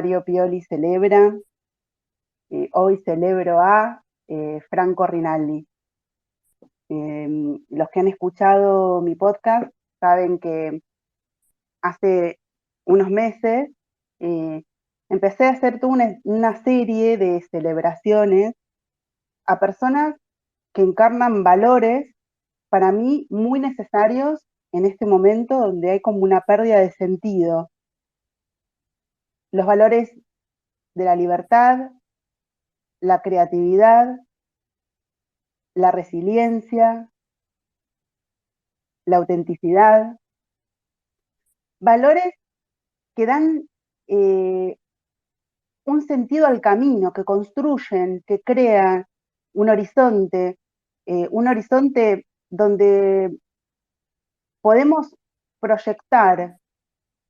Rosario Pioli celebra. Hoy celebro a Franco Rinaldi. Los que han escuchado mi podcast saben que hace unos meses eh, empecé a hacer toda una serie de celebraciones a personas que encarnan valores para mí muy necesarios en este momento donde hay como una pérdida de sentido. Los valores de la libertad, la creatividad, la resiliencia, la autenticidad, valores que dan un sentido al camino, que construyen, que crean un horizonte donde podemos proyectar,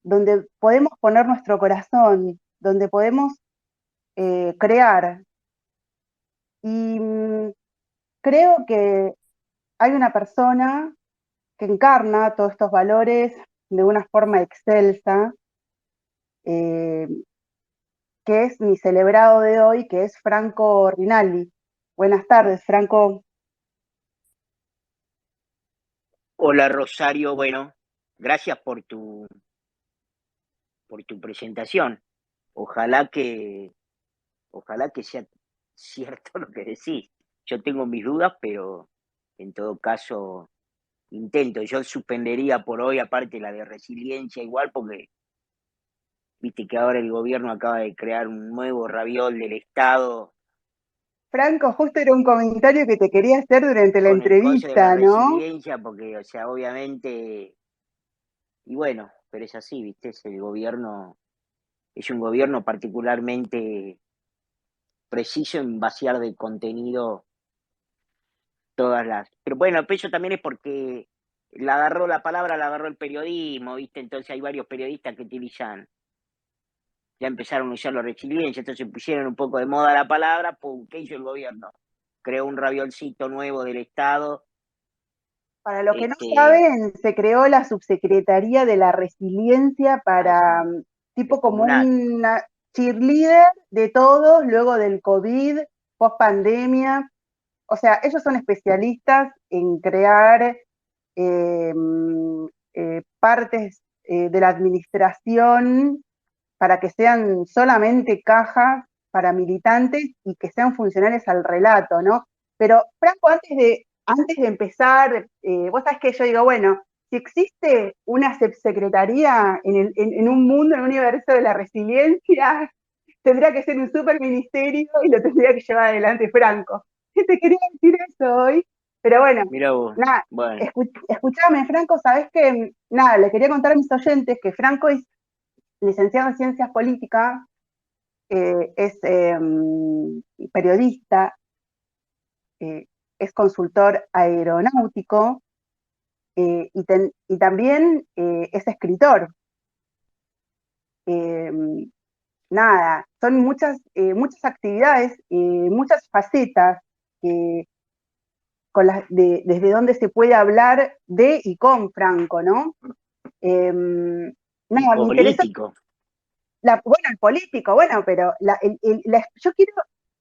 donde podemos poner nuestro corazón, donde podemos crear. Y creo que hay una persona que encarna todos estos valores de una forma excelsa, eh, que es mi celebrado de hoy, que es Franco Rinaldi. Buenas tardes, Franco. Hola Rosario, bueno, gracias por tu presentación. Ojalá que, ojalá que sea cierto lo que decís. Yo tengo mis dudas, pero en todo caso intento. Yo suspendería por hoy, aparte la de resiliencia igual, porque viste que ahora el gobierno acaba de crear un nuevo raviol del Estado Franco, justo era un comentario que te quería hacer durante la con el coche de la entrevista, ¿no? resiliencia, porque, o sea, obviamente, y bueno, pero es así, viste, es un gobierno particularmente preciso en vaciar de contenido todas las. Pero bueno, eso también es porque la palabra la agarró el periodismo, ¿viste? Entonces hay varios periodistas que utilizan, ya empezaron a usar la resiliencia, entonces pusieron un poco de moda la palabra, pum, ¿qué hizo el gobierno? Creó un raviolcito nuevo del Estado, Para los que no este, saben, se creó la Subsecretaría de la Resiliencia para, así, tipo como descomunal, una cheerleader de todos, luego del COVID, post pandemia. O sea, ellos son especialistas en crear eh, partes de la administración para que sean solamente cajas para militantes y que sean funcionales al relato, ¿no? Pero, Franco, antes de empezar, vos sabés que yo digo, bueno, si existe una subsecretaría en un mundo, en un universo de la resiliencia, tendría que ser un superministerio y lo tendría que llevar adelante Franco. Te quería decir eso hoy, pero bueno, mira vos, nada, bueno, escuchame, Franco, sabés que, nada, le quería contar a mis oyentes que Franco es licenciado en Ciencias Políticas, es periodista, es consultor aeronáutico y también es escritor. Eh, Nada, son muchas actividades, muchas facetas desde donde se puede hablar de y con Franco, ¿no? Eh, y Nada, me interesa político. bueno, el político, bueno, pero yo quiero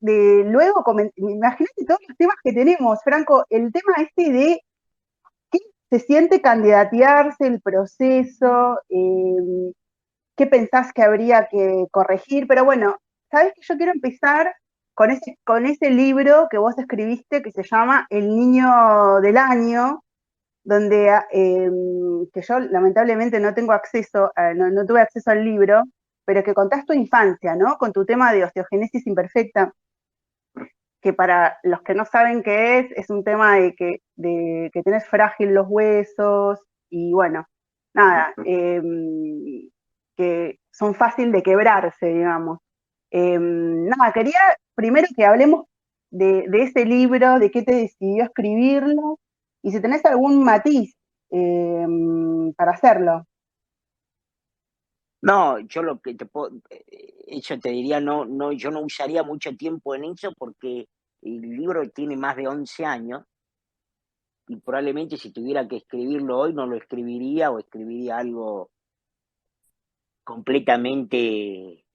luego, imagínate todos los temas que tenemos, Franco, el tema este de qué se siente candidatearse, el proceso, qué pensás que habría que corregir, pero bueno, sabes que yo quiero empezar con ese libro que vos escribiste que se llama El Niño del Año, donde que yo lamentablemente no tengo acceso, no tuve acceso al libro, pero que contás tu infancia, ¿no? Con tu tema de osteogenesis imperfecta, que para los que no saben qué es un tema de que tenés frágil los huesos y bueno, nada, que son fácil de quebrarse, digamos. Nada, quería primero que hablemos de ese libro, de qué te decidió escribirlo y si tenés algún matiz eh, para hacerlo. No, yo lo que te puedo, eso te diría, no, no, yo no usaría mucho tiempo en eso porque el libro tiene más de 11 años y probablemente si tuviera que escribirlo hoy no lo escribiría o escribiría algo completamente,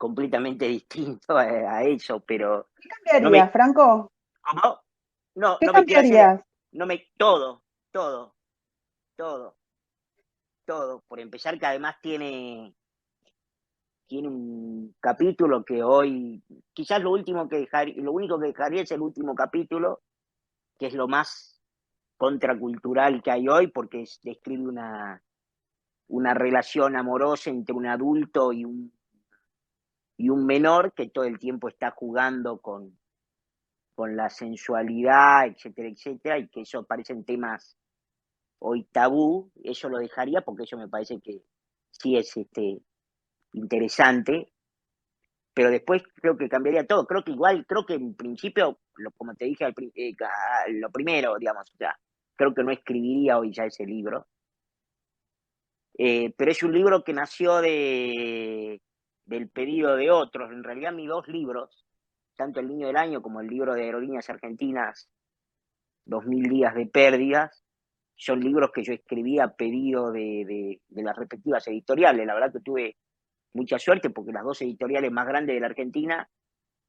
completamente distinto a eso, pero ¿Qué no me, cambiarías, Franco? ¿cómo? No, ¿Qué no me quiero hacer, cambiarías? no me, todo, todo, todo, todo. Por empezar, que además tiene un capítulo que hoy, quizás lo único que dejaría es el último capítulo, que es lo más contracultural que hay hoy, porque describe una relación amorosa entre un adulto y un menor que todo el tiempo está jugando con la sensualidad, etcétera, etcétera, y que eso parecen temas hoy tabú. Eso lo dejaría porque eso me parece que sí es interesante, pero después creo que cambiaría todo. Creo que igual, creo que en principio, como te dije, lo primero, digamos, o sea, creo que no escribiría hoy ya ese libro, pero es un libro que nació del pedido de otros. En realidad, mis dos libros, tanto El Niño del Año como el libro de Aerolíneas Argentinas, 2000 días de pérdidas, son libros que yo escribí a pedido de las respectivas editoriales. La verdad que tuve mucha suerte porque las dos editoriales más grandes de la Argentina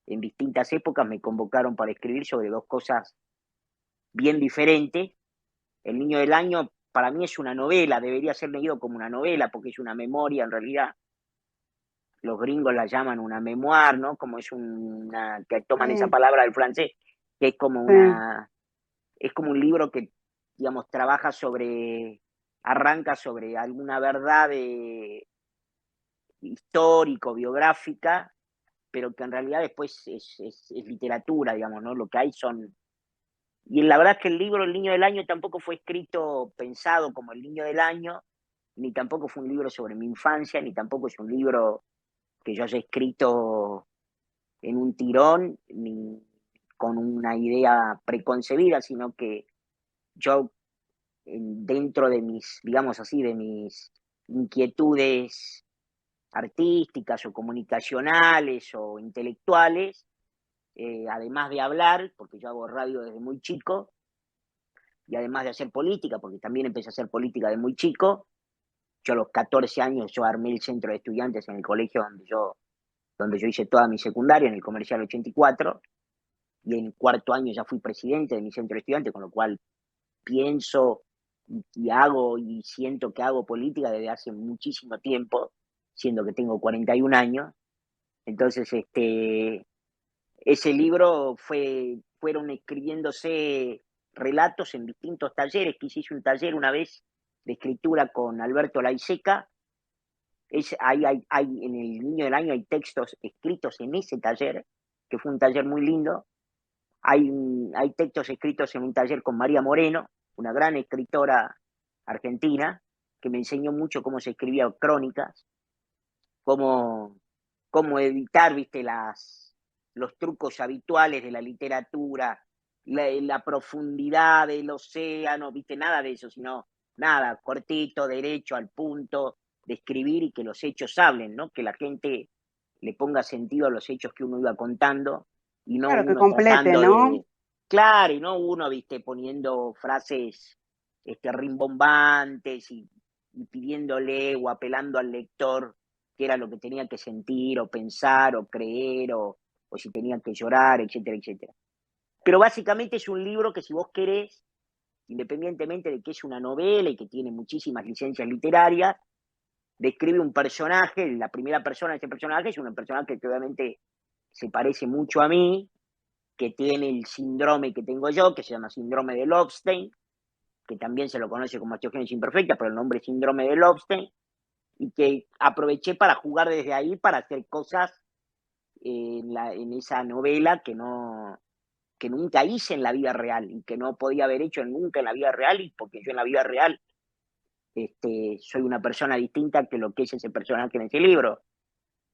en distintas épocas me convocaron para escribir sobre dos cosas bien diferentes. El Niño del Año para mí es una novela, debería ser leído como una novela porque es una memoria, en realidad los gringos la llaman una memoir, ¿no? Como que toman esa Sí, palabra del francés, que sí. es como un libro que, digamos, arranca sobre alguna verdad histórico, biográfica, pero que en realidad después es literatura, digamos, ¿no? Lo que hay son... Y la verdad es que el libro El Niño del Año tampoco fue escrito pensado como El Niño del Año, ni tampoco fue un libro sobre mi infancia, ni tampoco es un libro que yo haya escrito en un tirón, ni con una idea preconcebida, sino que yo, dentro de mis, digamos así, de mis inquietudes artísticas o comunicacionales o intelectuales, además de hablar, porque yo hago radio desde muy chico, y además de hacer política, porque también empecé a hacer política de muy chico, yo a los 14 años yo armé el centro de estudiantes en el colegio donde yo hice toda mi secundaria, en el Comercial 84, y en cuarto año ya fui presidente de mi centro de estudiantes, con lo cual pienso y hago y siento que hago política desde hace muchísimo tiempo, siendo que tengo 41 años. Entonces, ese libro fueron escribiéndose relatos en distintos talleres, que hice un taller una vez de escritura con Alberto Laiseca. En el Niño del Año hay textos escritos en ese taller, que fue un taller muy lindo. Hay textos escritos en un taller con María Moreno, una gran escritora argentina, que me enseñó mucho cómo se escribía crónicas, cómo, cómo evitar, viste, los trucos habituales de la literatura, la profundidad del océano, viste, nada de eso, sino nada, cortito, derecho, al punto, de escribir y que los hechos hablen, ¿no? Que la gente le ponga sentido a los hechos que uno iba contando y no Claro, que uno complete, tratando ¿no? de, claro, y no uno, viste, poniendo frases rimbombantes y pidiéndole o apelando al lector qué era lo que tenía que sentir o pensar o creer o si tenía que llorar, etcétera, etcétera. Pero básicamente es un libro que si vos querés, independientemente de que es una novela y que tiene muchísimas licencias literarias, describe un personaje, la primera persona de ese personaje es un personaje que obviamente se parece mucho a mí, que tiene el síndrome que tengo yo, que se llama síndrome de Lobstein, que también se lo conoce como osteogénesis imperfecta, pero el nombre es síndrome de Lobstein, y que aproveché para jugar desde ahí para hacer cosas en esa novela que nunca hice en la vida real y que no podía haber hecho nunca en la vida real, y porque yo en la vida real soy una persona distinta que lo que es ese personaje en ese libro.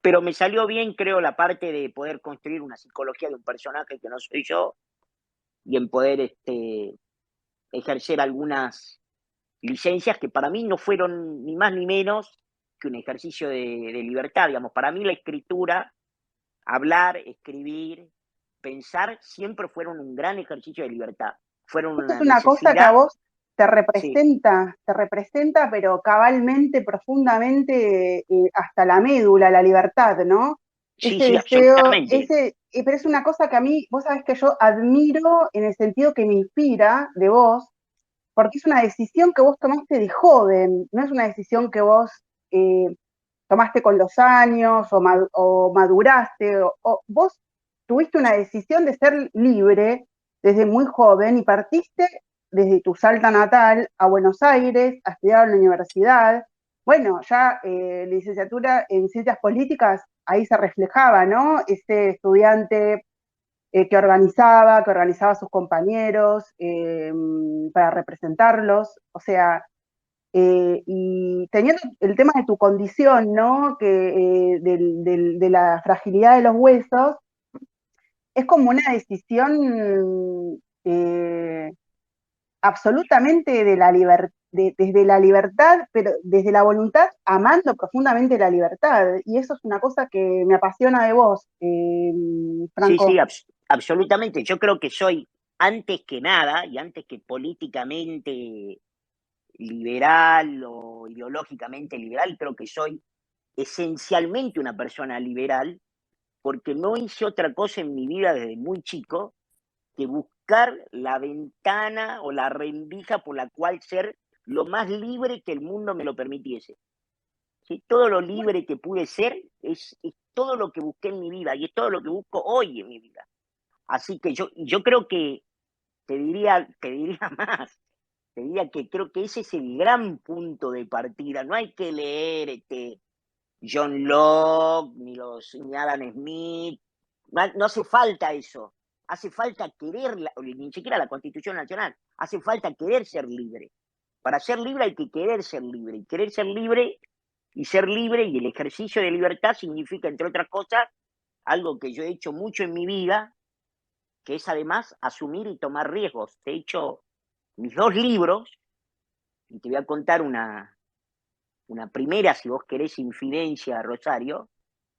Pero me salió bien, creo, la parte de poder construir una psicología de un personaje que no soy yo y en poder ejercer algunas licencias que para mí no fueron ni más ni menos que un ejercicio de libertad. Digamos, para mí la escritura, hablar, escribir, pensar, siempre fueron un gran ejercicio de libertad. Fueron Esto es una una cosa que a necesidad, vos sí, te representa, pero cabalmente, profundamente, hasta la médula, la libertad, ¿no? Sí, ese sí, deseo, absolutamente. pero es una cosa que a mí, vos sabés que yo admiro en el sentido que me inspira de vos, porque es una decisión que vos tomaste de joven, no es una decisión que vos eh, tomaste con los años o maduraste, o vos tuviste una decisión de ser libre desde muy joven y partiste desde tu Salta natal a Buenos Aires a estudiar en la universidad. Bueno, ya licenciatura en ciencias políticas, ahí se reflejaba, ¿no? Ese estudiante que organizaba a sus compañeros para representarlos, o sea, y teniendo el tema de tu condición, ¿no? Que, de la fragilidad de los huesos, es como una decisión absolutamente de desde la libertad, pero desde la voluntad, amando profundamente la libertad. Y eso es una cosa que me apasiona de vos, Sí, sí, Franco. absolutamente. Yo creo que soy, antes que nada, y antes que políticamente liberal o ideológicamente liberal, creo que soy esencialmente una persona liberal, porque no hice otra cosa en mi vida desde muy chico que buscar la ventana o la rendija por la cual ser lo más libre que el mundo me lo permitiese. ¿Sí? Todo lo libre que pude ser es todo lo que busqué en mi vida y es todo lo que busco hoy en mi vida. Así que yo creo que te diría más, te diría que creo que ese es el gran punto de partida. No hay que leer John Locke, ni Adam Smith, no hace falta eso. Hace falta querer, ni siquiera la Constitución Nacional, hace falta querer ser libre. Para ser libre hay que querer ser libre. Y querer ser libre y el ejercicio de libertad significa, entre otras cosas, algo que yo he hecho mucho en mi vida, que es además asumir y tomar riesgos. De hecho, mis dos libros, y te voy a contar una primera, si vos querés, infidencia, Rosario,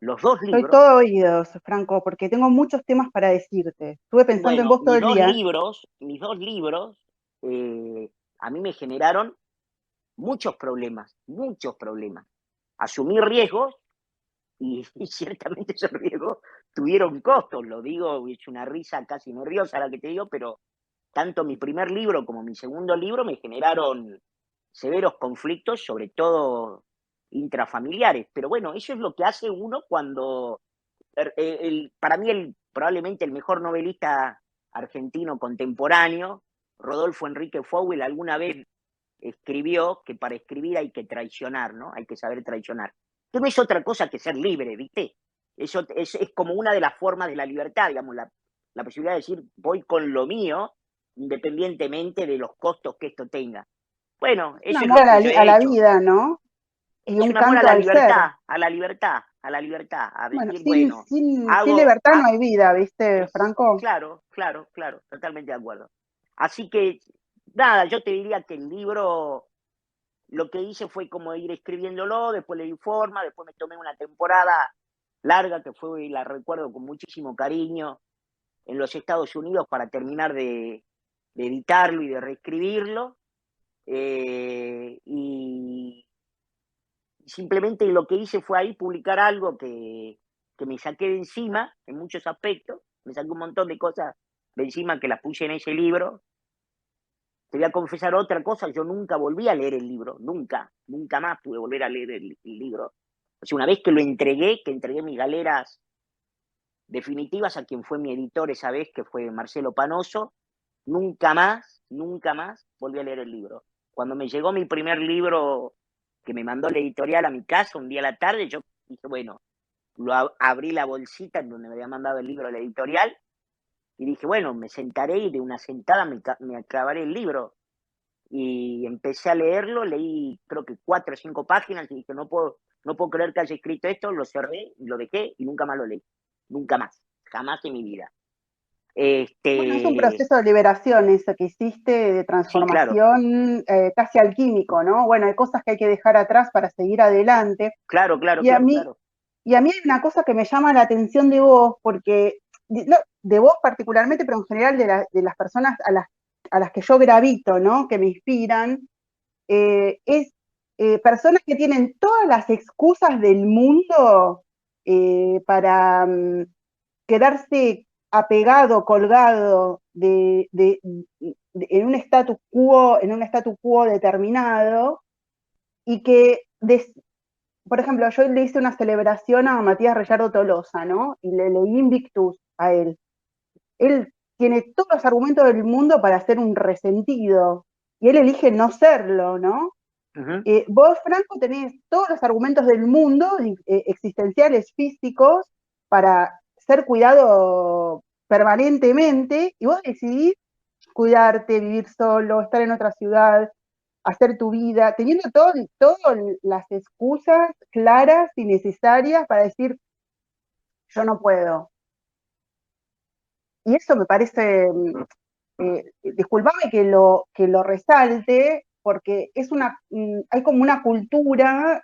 los dos Soy libros, todo oídos, Franco, porque tengo muchos temas para decirte. Estuve pensando en bueno, vos todo el día. mis dos libros, a mí me generaron muchos problemas. Asumí riesgos y ciertamente esos riesgos tuvieron costos, lo digo, es una risa casi nerviosa la que te digo, pero tanto mi primer libro como mi segundo libro me generaron severos conflictos, sobre todo intrafamiliares. Pero bueno, eso es lo que hace uno cuando, para mí, probablemente el mejor novelista argentino contemporáneo, Rodolfo Enrique Fouel, alguna vez escribió que para escribir hay que traicionar, ¿no? Hay que saber traicionar. Que no es otra cosa que ser libre, ¿viste? Eso es como una de las formas de la libertad, digamos, la posibilidad de decir, voy con lo mío, independientemente de los costos que esto tenga. Bueno, Un eso es amor lo que yo a he la hecho. vida, ¿no? Y Es un un amor a canto la al ser. libertad, a la libertad, a la libertad, a Bueno, decir, bueno, sin hago, libertad no hay vida, ¿viste, Franco? claro, claro, claro, totalmente de acuerdo. Así que, nada, yo te diría que el libro lo que hice fue como ir escribiéndolo, después le di forma, después me tomé una temporada larga que fue, y la recuerdo con muchísimo cariño, en los Estados Unidos para terminar de editarlo y de reescribirlo. Y simplemente lo que hice fue ahí publicar algo que me saqué de encima en muchos aspectos, me saqué un montón de cosas de encima que las puse en ese libro. Te voy a confesar otra cosa, yo nunca volví a leer el libro, nunca más pude volver a leer el libro. O sea, una vez que lo entregué, que entregué mis galeras definitivas a quien fue mi editor esa vez, que fue Marcelo Panoso, nunca más volví a leer el libro. Cuando me llegó mi primer libro que me mandó la editorial a mi casa un día a la tarde, yo dije, bueno, abrí la bolsita en donde me había mandado el libro a la editorial y dije, bueno, me sentaré y de una sentada me acabaré el libro. Y empecé a leerlo, leí creo que 4 o 5 páginas y dije, no puedo creer que haya escrito esto, lo cerré, lo dejé y nunca más lo leí. Nunca más, jamás en mi vida. Bueno, es un Este, proceso de liberación eso que hiciste, de sí, claro, transformación casi alquímico, ¿no? Bueno, hay cosas que hay que dejar atrás para seguir adelante. claro, claro, Y a claro, mí, claro. y a mí hay una cosa que me llama la atención de vos, porque, no, de vos particularmente, pero en general de las personas a las que yo gravito, ¿no? Que me inspiran, es personas que tienen todas las excusas del mundo para quedarse apegado, colgado en un status quo determinado, y que, por ejemplo, yo le hice una celebración a Matías Reyardo Tolosa, ¿no? Y le leí Invictus a él. Él tiene todos los argumentos del mundo para ser un resentido, y él elige no serlo, ¿no? Ujú. Vos, Franco, tenés todos los argumentos del mundo, existenciales, físicos, para ser cuidado permanentemente, y vos decidís cuidarte, vivir solo, estar en otra ciudad, hacer tu vida, teniendo todas las excusas claras y necesarias para decir, yo no puedo. Y eso me parece, disculpame que lo resalte, porque hay como una cultura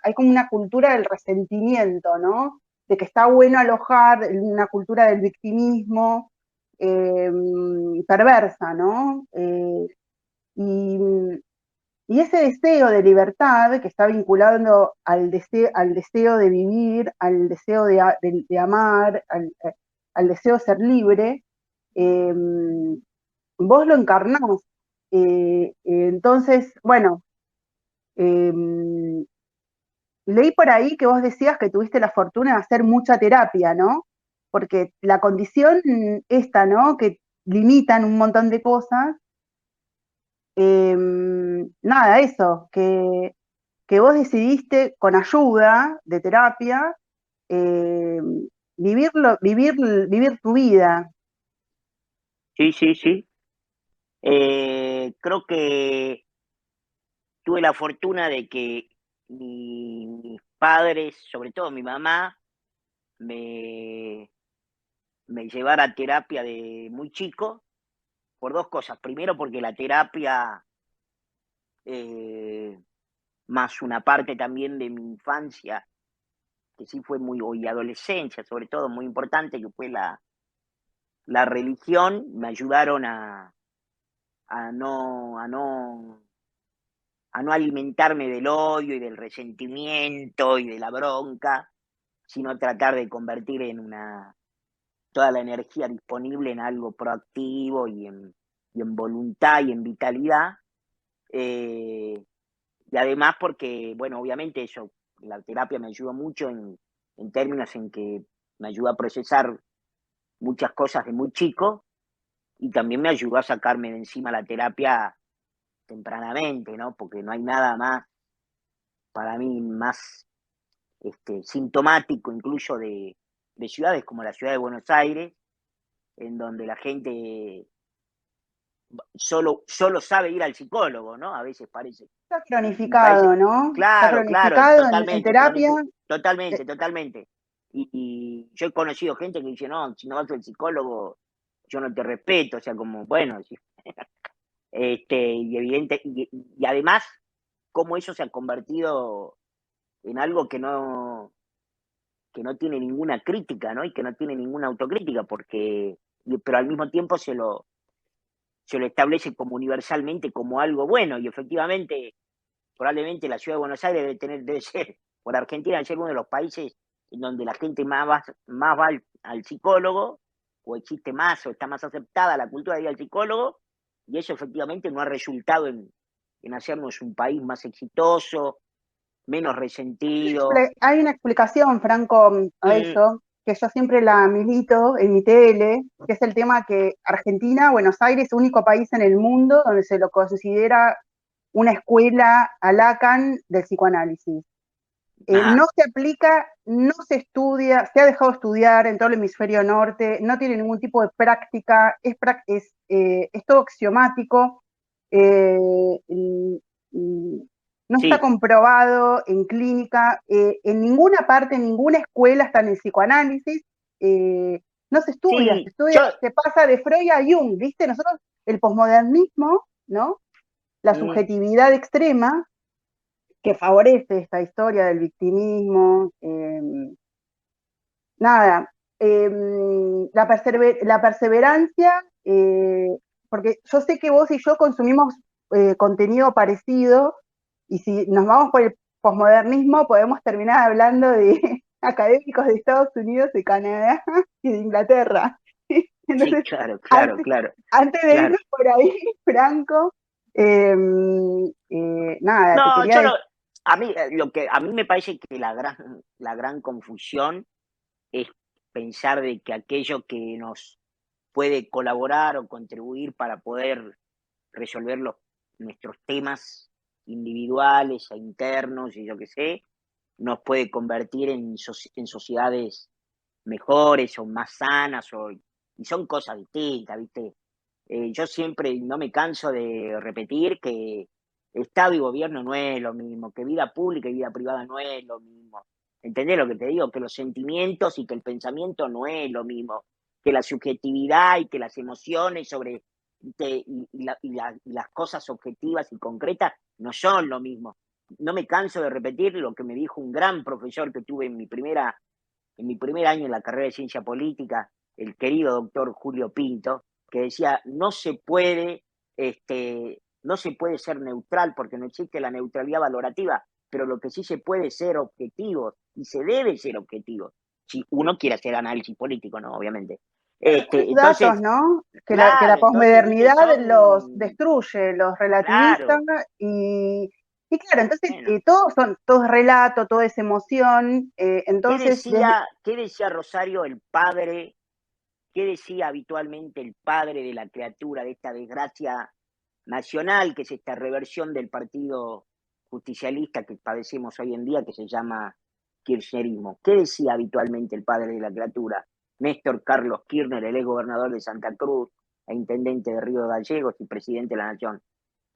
del resentimiento, ¿no? De que está bueno alojar una cultura del victimismo eh, perversa, ¿no? Y, y ese deseo de libertad que está vinculado al deseo de vivir, al deseo de amar, al deseo de ser libre, eh, vos lo encarnás. Entonces, bueno, eh, leí por ahí que vos decías que tuviste la fortuna de hacer mucha terapia, ¿no? Porque la condición esta, ¿no? Que limitan un montón de cosas, nada, eso, que vos decidiste con ayuda de terapia eh, vivir tu vida. Sí, sí, sí. Creo que tuve la fortuna de que mis padres, sobre todo mi mamá, me, me llevara a terapia de muy chico por dos cosas. Primero, porque la terapia, eh, más una parte también de mi infancia, que sí fue muy, y adolescencia, sobre todo, muy importante, que fue la religión, me ayudaron a no, a no, a no alimentarme del odio y del resentimiento y de la bronca, sino tratar de convertir toda la energía disponible en algo proactivo y en voluntad y en vitalidad. Eh, y además porque, bueno, obviamente eso, la terapia me ayudó mucho en términos en que me ayudó a procesar muchas cosas de muy chico y también me ayudó a sacarme de encima la terapia tempranamente, ¿no? Porque no hay nada más, para mí, más sintomático incluso de ciudades como la ciudad de Buenos Aires, en donde la gente solo sabe ir al psicólogo, ¿no? A veces parece. Está Y parece, cronificado, ¿no? Está claro, claro, cronificado en totalmente, terapia. totalmente, Eh, totalmente. Y yo he conocido gente que dice, no, si no vas al psicólogo, yo no te respeto, o sea, como, bueno, sí, y evidente, y además, cómo eso se ha convertido en algo que no tiene ninguna crítica, ¿no? Y que no tiene ninguna autocrítica, pero al mismo tiempo se lo establece como universalmente como algo bueno, y efectivamente, probablemente la ciudad de Buenos Aires debe ser, por Argentina, debe ser uno de los países en donde la gente más va al psicólogo, o existe más, o está más aceptada la cultura de ir al psicólogo, y eso efectivamente no ha resultado en hacernos un país más exitoso, menos resentido. Hay una explicación, Franco, a Mm, eso, que yo siempre la milito en mi TL, que es el tema que Argentina, Buenos Aires, es el único país en el mundo donde se lo considera una escuela a Lacan del psicoanálisis. ajá, No se aplica, no se estudia, se ha dejado de estudiar en todo el hemisferio norte, no tiene ningún tipo de práctica, es todo axiomático, no está sí, comprobado en clínica, en ninguna parte, en ninguna escuela, hasta en el psicoanálisis, no sí, se estudia, yo, se pasa de Freud a Jung, ¿viste? Nosotros, el posmodernismo, ¿no? La mm, subjetividad extrema, que favorece esta historia del victimismo, nada, la perseverancia, porque yo sé que vos y yo consumimos contenido parecido, y si nos vamos por el posmodernismo podemos terminar hablando académicos de Estados Unidos, de Canadá y de Inglaterra. Sí, Entonces, claro, claro, antes, claro, antes de claro. irnos por ahí, Franco, nada, te No, quería decir, a mí, lo que a mí me parece que la gran confusión es pensar de que aquello que nos puede colaborar o contribuir para poder resolver nuestros temas individuales e internos y yo qué sé, nos puede convertir en sociedades mejores o más sanas, y son cosas distintas, ¿viste? Yo siempre no me canso de repetir que Estado y gobierno no es lo mismo, que vida pública y vida privada no es lo mismo. ¿Entendés lo que te digo? Que los sentimientos y que el pensamiento no es lo mismo, que la subjetividad y que las emociones sobre y las cosas objetivas y concretas no son lo mismo. No me canso de repetir lo que me dijo un gran profesor que tuve en mi primer año en la carrera de ciencia política, el querido doctor Julio Pinto, que decía, no se puede ser neutral porque no existe la neutralidad valorativa, pero lo que sí se puede ser objetivo y se debe ser objetivo, si uno quiere hacer análisis político, ¿no? Obviamente. muchos datos, Entonces, ¿no? Que la claro, entonces, viste, posmodernidad los son, destruye, los relativiza claro, y claro, entonces bueno, todo es relato, todo es emoción, entonces desde, qué decía Rosario, el padre? ¿Qué decía habitualmente el padre de la criatura, de esta desgracia nacional, que es esta reversión del partido justicialista que padecemos hoy en día, que se llama kirchnerismo? ¿Qué decía habitualmente el padre de la criatura? Néstor Carlos Kirchner, el ex gobernador de Santa Cruz e intendente de Río Gallegos y presidente de la Nación.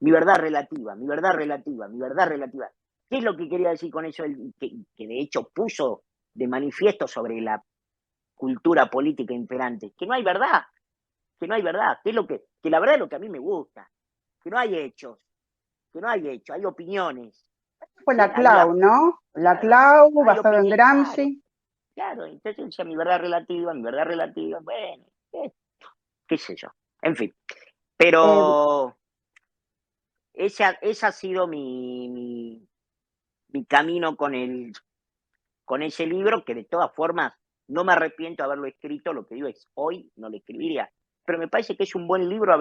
Mi verdad relativa, mi verdad relativa, mi verdad relativa. ¿Qué es lo que quería decir con eso? Que de hecho puso de manifiesto sobre la cultura política imperante, que no hay verdad, que no hay verdad, que la verdad es lo que a mí me gusta, que no hay hechos, que no hay hechos, hay opiniones, fue ¿sí? la Clau, ¿no? La Claro, Clau, hay basado en opinión, claro, Gramsci. claro, entonces decía mi verdad relativa, bueno, qué sé yo, en fin, Eh, pero esa ha sido mi camino con ese libro, que de todas formas no me arrepiento de haberlo escrito, lo que digo es, hoy no lo escribiría, pero me parece que es un buen libro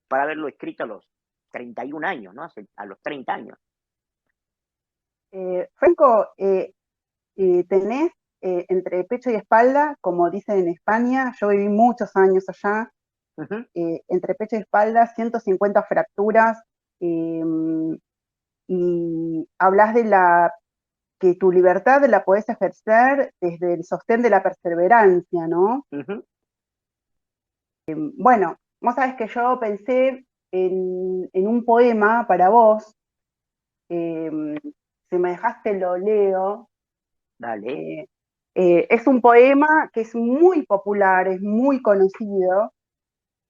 para haberlo escrito a los 31 años, ¿no? A los 30 años. Franco, tenés entre pecho y espalda, como dicen en España, yo viví muchos años allá, Ujú. entre pecho y espalda, 150 fracturas, eh, y hablas de que tu libertad la podés ejercer desde el sostén de la perseverancia, ¿no? Ujú. Bueno, vos sabés que yo pensé en un poema para vos, eh, si me dejaste lo leo. Dale. Eh, es un poema que es muy popular, es muy conocido,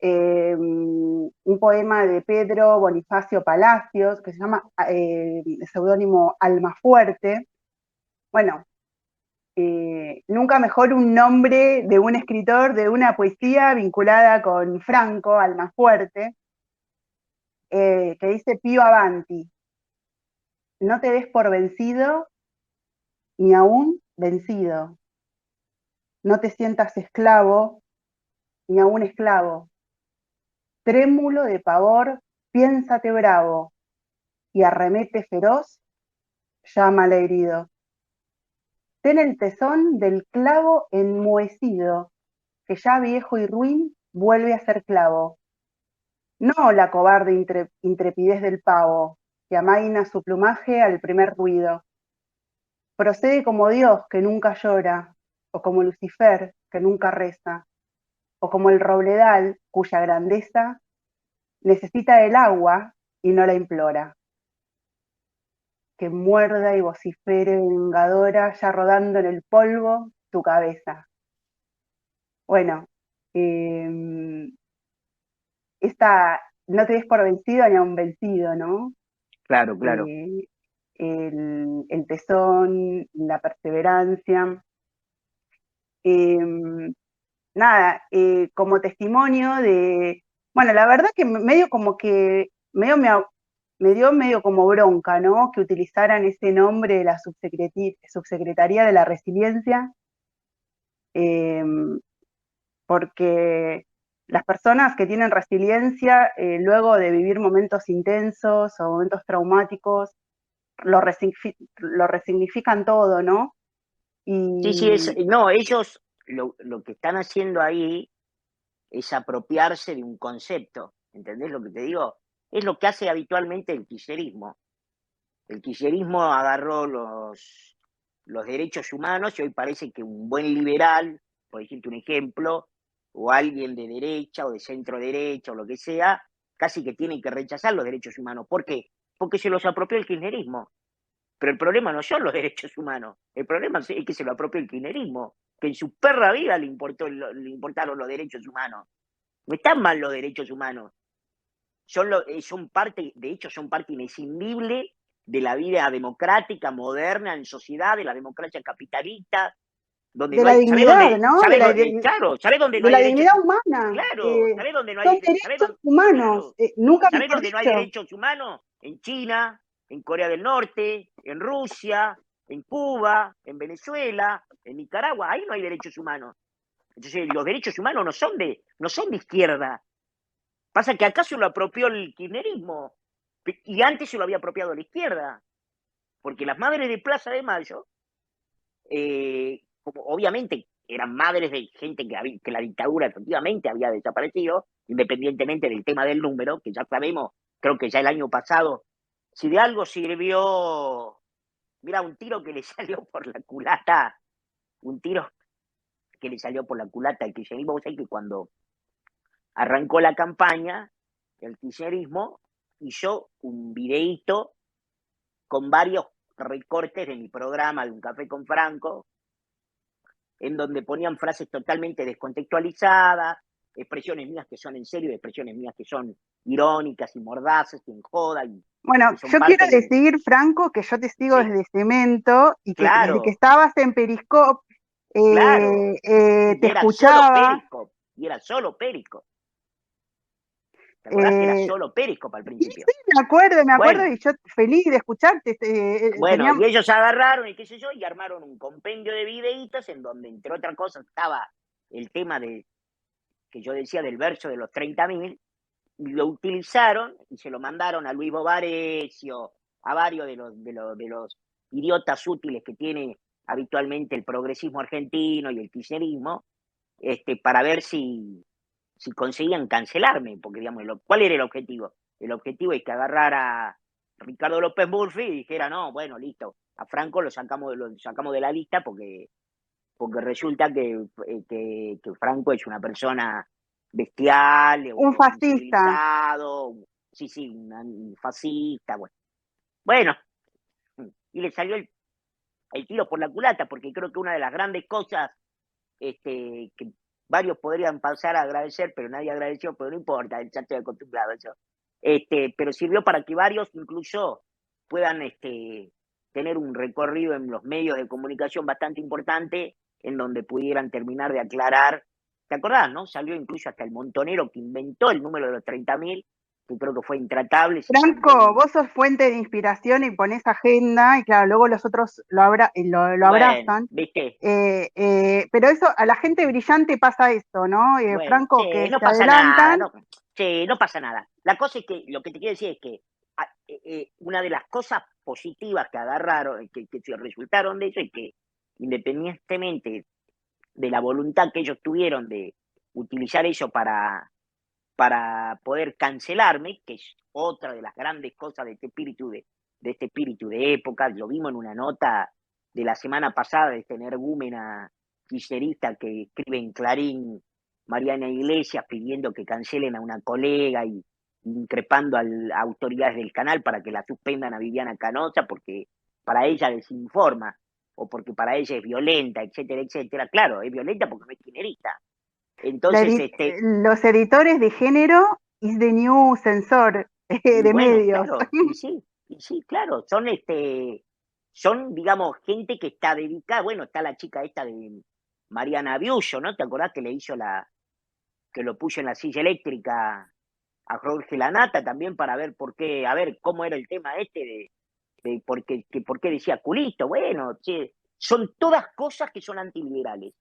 un poema de Pedro Bonifacio Palacios, que se llama seudónimo Almafuerte. Bueno, nunca mejor un nombre de un escritor de una poesía vinculada con Franco, Almafuerte, que dice Pío Avanti, no te des por vencido ni aún vencido, no te sientas esclavo ni aún esclavo, trémulo de pavor, piénsate bravo, y arremete feroz, llama al herido. Ten el tesón del clavo enmohecido, que ya viejo y ruin vuelve a ser clavo. No la cobarde intrepidez del pavo, que amaina su plumaje al primer ruido. Procede como Dios, que nunca llora, o como Lucifer, que nunca reza, o como el robledal, cuya grandeza necesita el agua y no la implora. Que muerda y vocifere vengadora, ya rodando en el polvo tu cabeza. Bueno, eh, esta, no te des por vencido ni a un vencido, ¿no? Claro, claro. Eh, el tesón, la perseverancia. Eh, nada, como testimonio de, bueno, la verdad que medio como que, medio me dio medio como bronca, ¿no? Que utilizaran ese nombre de la subsecretaría de la resiliencia, eh, porque las personas que tienen resiliencia, luego de vivir momentos intensos o momentos traumáticos, lo resignifican todo, ¿no? Sí, sí, Y no, ellos lo que están haciendo ahí es apropiarse de un concepto, ¿entendés lo que te digo? Es lo que hace habitualmente el kirchnerismo. El kirchnerismo agarró los derechos humanos y hoy parece que un buen liberal, por decirte un ejemplo, o alguien de derecha o de centro derecha o lo que sea, casi que tiene que rechazar los derechos humanos. ¿Por qué? Porque se los apropió el kirchnerismo. Pero el problema no son los derechos humanos, el problema es que se lo apropió el kirchnerismo, que en su perra vida le importaron los derechos humanos. No están mal los derechos humanos, son parte, de hecho, son parte inescindible de la vida democrática, moderna, en sociedad, de la democracia capitalista, donde de no la hay, dignidad, ¿no? claro, ¿sabés dónde no De hay la derechos? dignidad humana. Claro, ¿sabés dónde no Son hay, derechos humanos, claro, nunca ¿sabés mejor dónde no hay dicho. derechos humanos? En China, en Corea del Norte, en Rusia, en Cuba, en Venezuela, en Nicaragua, ahí no hay derechos humanos. Entonces, los derechos humanos no son de izquierda. Pasa que acá se lo apropió el kirchnerismo y antes se lo había apropiado la izquierda, porque las madres de Plaza de Mayo, como obviamente eran madres de gente que la dictadura efectivamente había desaparecido, independientemente del tema del número, que ya sabemos, creo que ya el año pasado, si de algo sirvió, mira, un tiro que le salió por la culata, un tiro que le salió por la culata al kirchnerismo, vos sabés que cuando arrancó la campaña, el kirchnerismo hizo un videíto con varios recortes de mi programa de Un Café con Franco, en donde ponían frases totalmente descontextualizadas, expresiones mías que son en serio y expresiones mías que son irónicas y mordaces y en joda y Bueno, que son yo quiero parte de... decir, Franco, que yo te sigo Sí, desde Cemento y que desde que claro, estabas en Periscope claro. te Y era solo escuchaba. Periscope, y era solo Periscope. ¿Te acordás que era eh, solo Periscope al y principio? sí, me acuerdo, Bueno, y yo feliz de escucharte. bueno, y ellos agarraron y qué sé yo, y armaron un compendio de videitos en donde, entre otras cosas, estaba el tema de que yo decía del verso de los 30.000, y lo utilizaron y se lo mandaron a Luis Bovarecio, a varios de los idiotas útiles que tiene habitualmente el progresismo argentino y el kirchnerismo, para ver si conseguían cancelarme, porque digamos, ¿cuál era el objetivo? El objetivo es que agarrara a Ricardo López Murphy y dijera, no, bueno, listo, a Franco lo sacamos de la lista porque resulta que Franco es una persona bestial un o fascista. incivilizado, sí, sí, un fascista, bueno. Bueno, y le salió el tiro por la culata, porque creo que una de las grandes cosas que varios podrían pasar a agradecer, pero nadie agradeció, pero no importa, ya estoy acostumbrado a eso. Pero sirvió para que varios incluso puedan tener un recorrido en los medios de comunicación bastante importante, en donde pudieran terminar de aclarar. ¿Te acordás, no? Salió incluso hasta el montonero que inventó el número de los 30.000, que creo que fue intratable, se inventó Franco, un... vos sos fuente de inspiración y ponés agenda, y claro, luego los otros lo Bueno, abrazan. ¿viste? Pero eso, a la gente brillante pasa esto, ¿no? Bueno, Franco, sí, que no se pasa nada, adelantan. no, sí, no pasa nada. La cosa es que lo que te quiero decir es que una de las cosas positivas que agarraron, que se resultaron de eso, es que independientemente de la voluntad que ellos tuvieron de utilizar eso para poder cancelarme, que es otra de las grandes cosas de este espíritu de época, lo vimos en una nota de la semana pasada de esta energúmena kirchnerista que escribe en Clarín, Mariana Iglesias, pidiendo que cancelen a una colega y increpando a autoridades del canal para que la suspendan a Viviana Canosa porque para ella desinforma o porque para ella es violenta, etcétera, etcétera. Claro, es violenta porque no es kirchnerista. Entonces, Los editores de género is the new censor y de bueno, medios. claro, y sí, claro, son, digamos, gente que está dedicada, bueno, está la chica esta de Mariana Biuso, ¿no? ¿Te acordás que le hizo que lo puso en la silla eléctrica a Jorge Lanata también para ver por qué, a ver cómo era el tema de por qué decía culito. Bueno, che, son todas cosas que son antiliberales.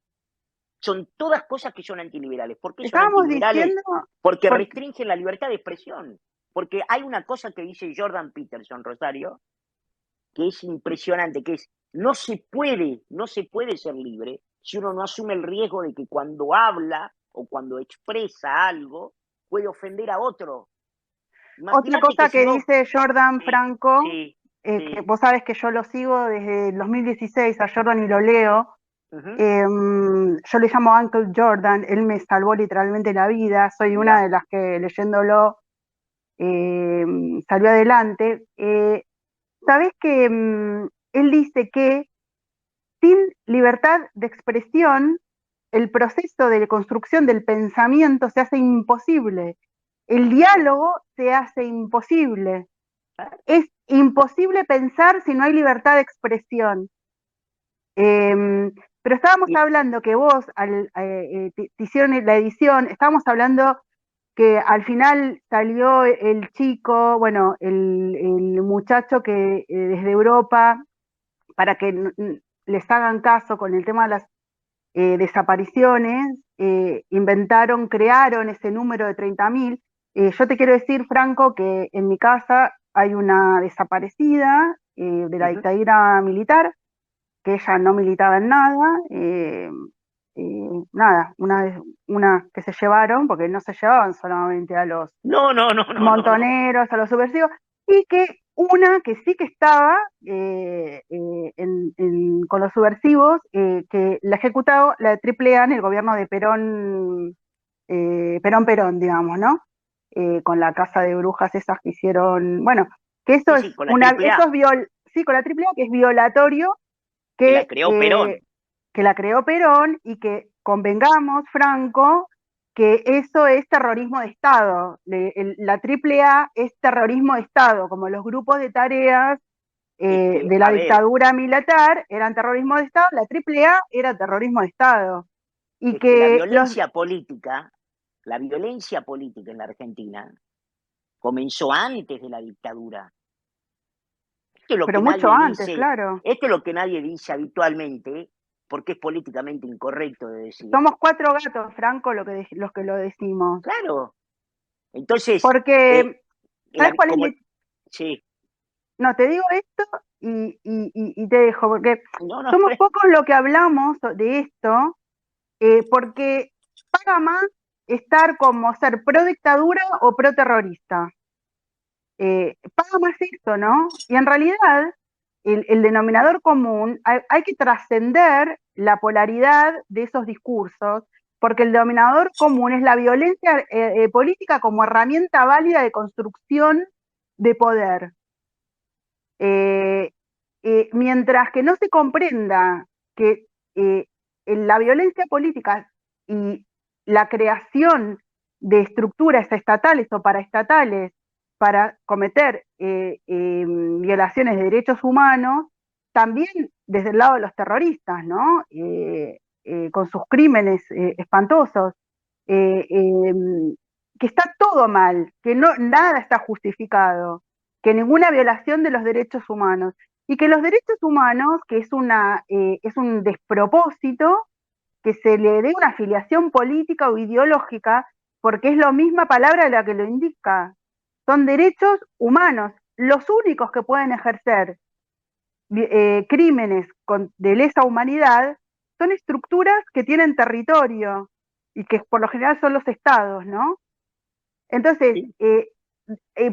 Son todas cosas que son antiliberales. ¿Por qué son Estábamos antiliberales? diciendo, Porque porque, restringen la libertad de expresión. Porque hay una cosa que dice Jordan Peterson, Rosario, que es impresionante, que es, no se puede ser libre si uno no asume el riesgo de que cuando habla o cuando expresa algo puede ofender a otro. otra Imagínate que cosa si que vos, dice Jordan sí, Franco, sí, que sí, vos sabes que yo lo sigo desde el 2016 a Jordan y lo leo. uh-huh, Yo le llamo Uncle Jordan, él me salvó literalmente la vida, soy una mira, de las que leyéndolo eh, salió adelante. Sabés que él dice que sin libertad de expresión, el proceso de construcción del pensamiento se hace imposible, el claro, diálogo se hace imposible. claro. Es imposible pensar si no hay libertad de expresión. Pero estábamos Y, hablando que vos te hicieron la edición, estábamos hablando que al final salió el chico, bueno, el muchacho que desde Europa, para que les hagan caso con el tema de las desapariciones, inventaron, crearon ese número de 30.000. Yo te quiero decir, Franco, que en mi casa hay una desaparecida de la uh-huh. dictadura militar, que ella no militaba en nada, nada, una que se llevaron, porque no se llevaban solamente a los No, no, no, no, no, no. montoneros, a los subversivos, y que una que sí que estaba con los subversivos, que la ejecutó la AAA en el gobierno de Perón, Perón, digamos, ¿no? Con la casa de brujas esas que hicieron, bueno, que eso Sí, es sí, con la una, triple eso A, es sí, con la AAA, que es violatorio, que la que, creó Perón. que la creó Perón y que convengamos, Franco, que eso es terrorismo de Estado. La AAA es terrorismo de Estado, como los grupos de tareas Es que, de la a ver, dictadura militar eran terrorismo de Estado, la AAA era terrorismo de Estado. Y es que que la violencia política en la Argentina comenzó antes de la dictadura. Esto es lo pero que mucho nadie antes, dice, claro. esto es lo que nadie dice habitualmente, porque es políticamente incorrecto de decir. Somos cuatro gatos, Franco, los que lo decimos. Claro, entonces, Porque, ¿sabes cuál es como, mi...? sí, No, te digo esto y te dejo, porque no, no, somos pocos lo que hablamos de esto, porque paga más estar como ser pro dictadura o pro terrorista. Paga más esto, ¿no? Y en realidad, el denominador común, hay que trascender la polaridad de esos discursos, porque el denominador común es la violencia política como herramienta válida de construcción de poder. Eh, Mientras que no se comprenda que la violencia política y la creación de estructuras estatales o paraestatales para cometer violaciones de derechos humanos, también desde el lado de los terroristas, ¿no? Con sus crímenes espantosos, eh, eh, que está todo mal, que no, nada está justificado, que ninguna violación de los derechos humanos y que los derechos humanos, que es un despropósito que se le dé una afiliación política o ideológica, porque es la misma palabra la que lo indica. Son derechos humanos, los únicos que pueden ejercer crímenes de lesa humanidad son estructuras que tienen territorio y que por lo general son los estados, ¿no? Entonces, sí,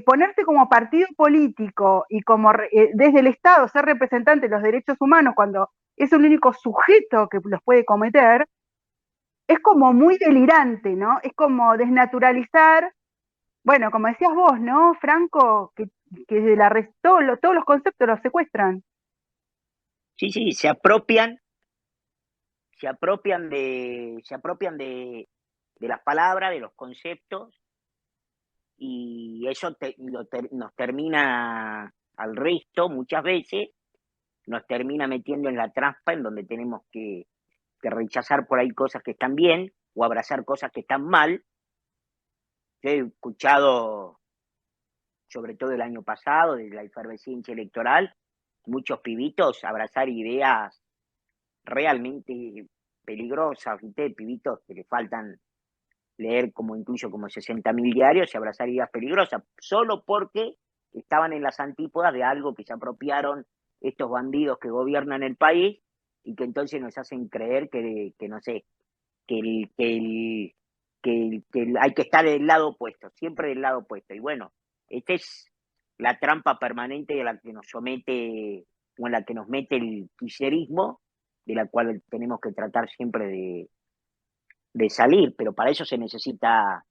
ponerse como partido político y como desde el Estado ser representante de los derechos humanos cuando es el único sujeto que los puede cometer, es como muy delirante, ¿no? Es como desnaturalizar, bueno, como decías vos, ¿no, Franco? Que de todos los conceptos los secuestran. sí, sí, se apropian de las palabras, de los conceptos, y eso nos termina al resto, muchas veces, nos termina metiendo en la trampa en donde tenemos que rechazar por ahí cosas que están bien o abrazar cosas que están mal, Yo he escuchado, sobre todo el año pasado, de la efervescencia electoral, muchos pibitos abrazar ideas realmente peligrosas, ¿viste? Pibitos que le faltan leer como incluso como 60.000 diarios y abrazar ideas peligrosas, solo porque estaban en las antípodas de algo que se apropiaron estos bandidos que gobiernan el país y que entonces nos hacen creer que no sé, que hay que estar del lado opuesto, siempre del lado opuesto. Y bueno, esta es la trampa permanente a la que nos somete o en la que nos mete el kirchnerismo, de la cual tenemos que tratar siempre de salir, pero para eso se necesita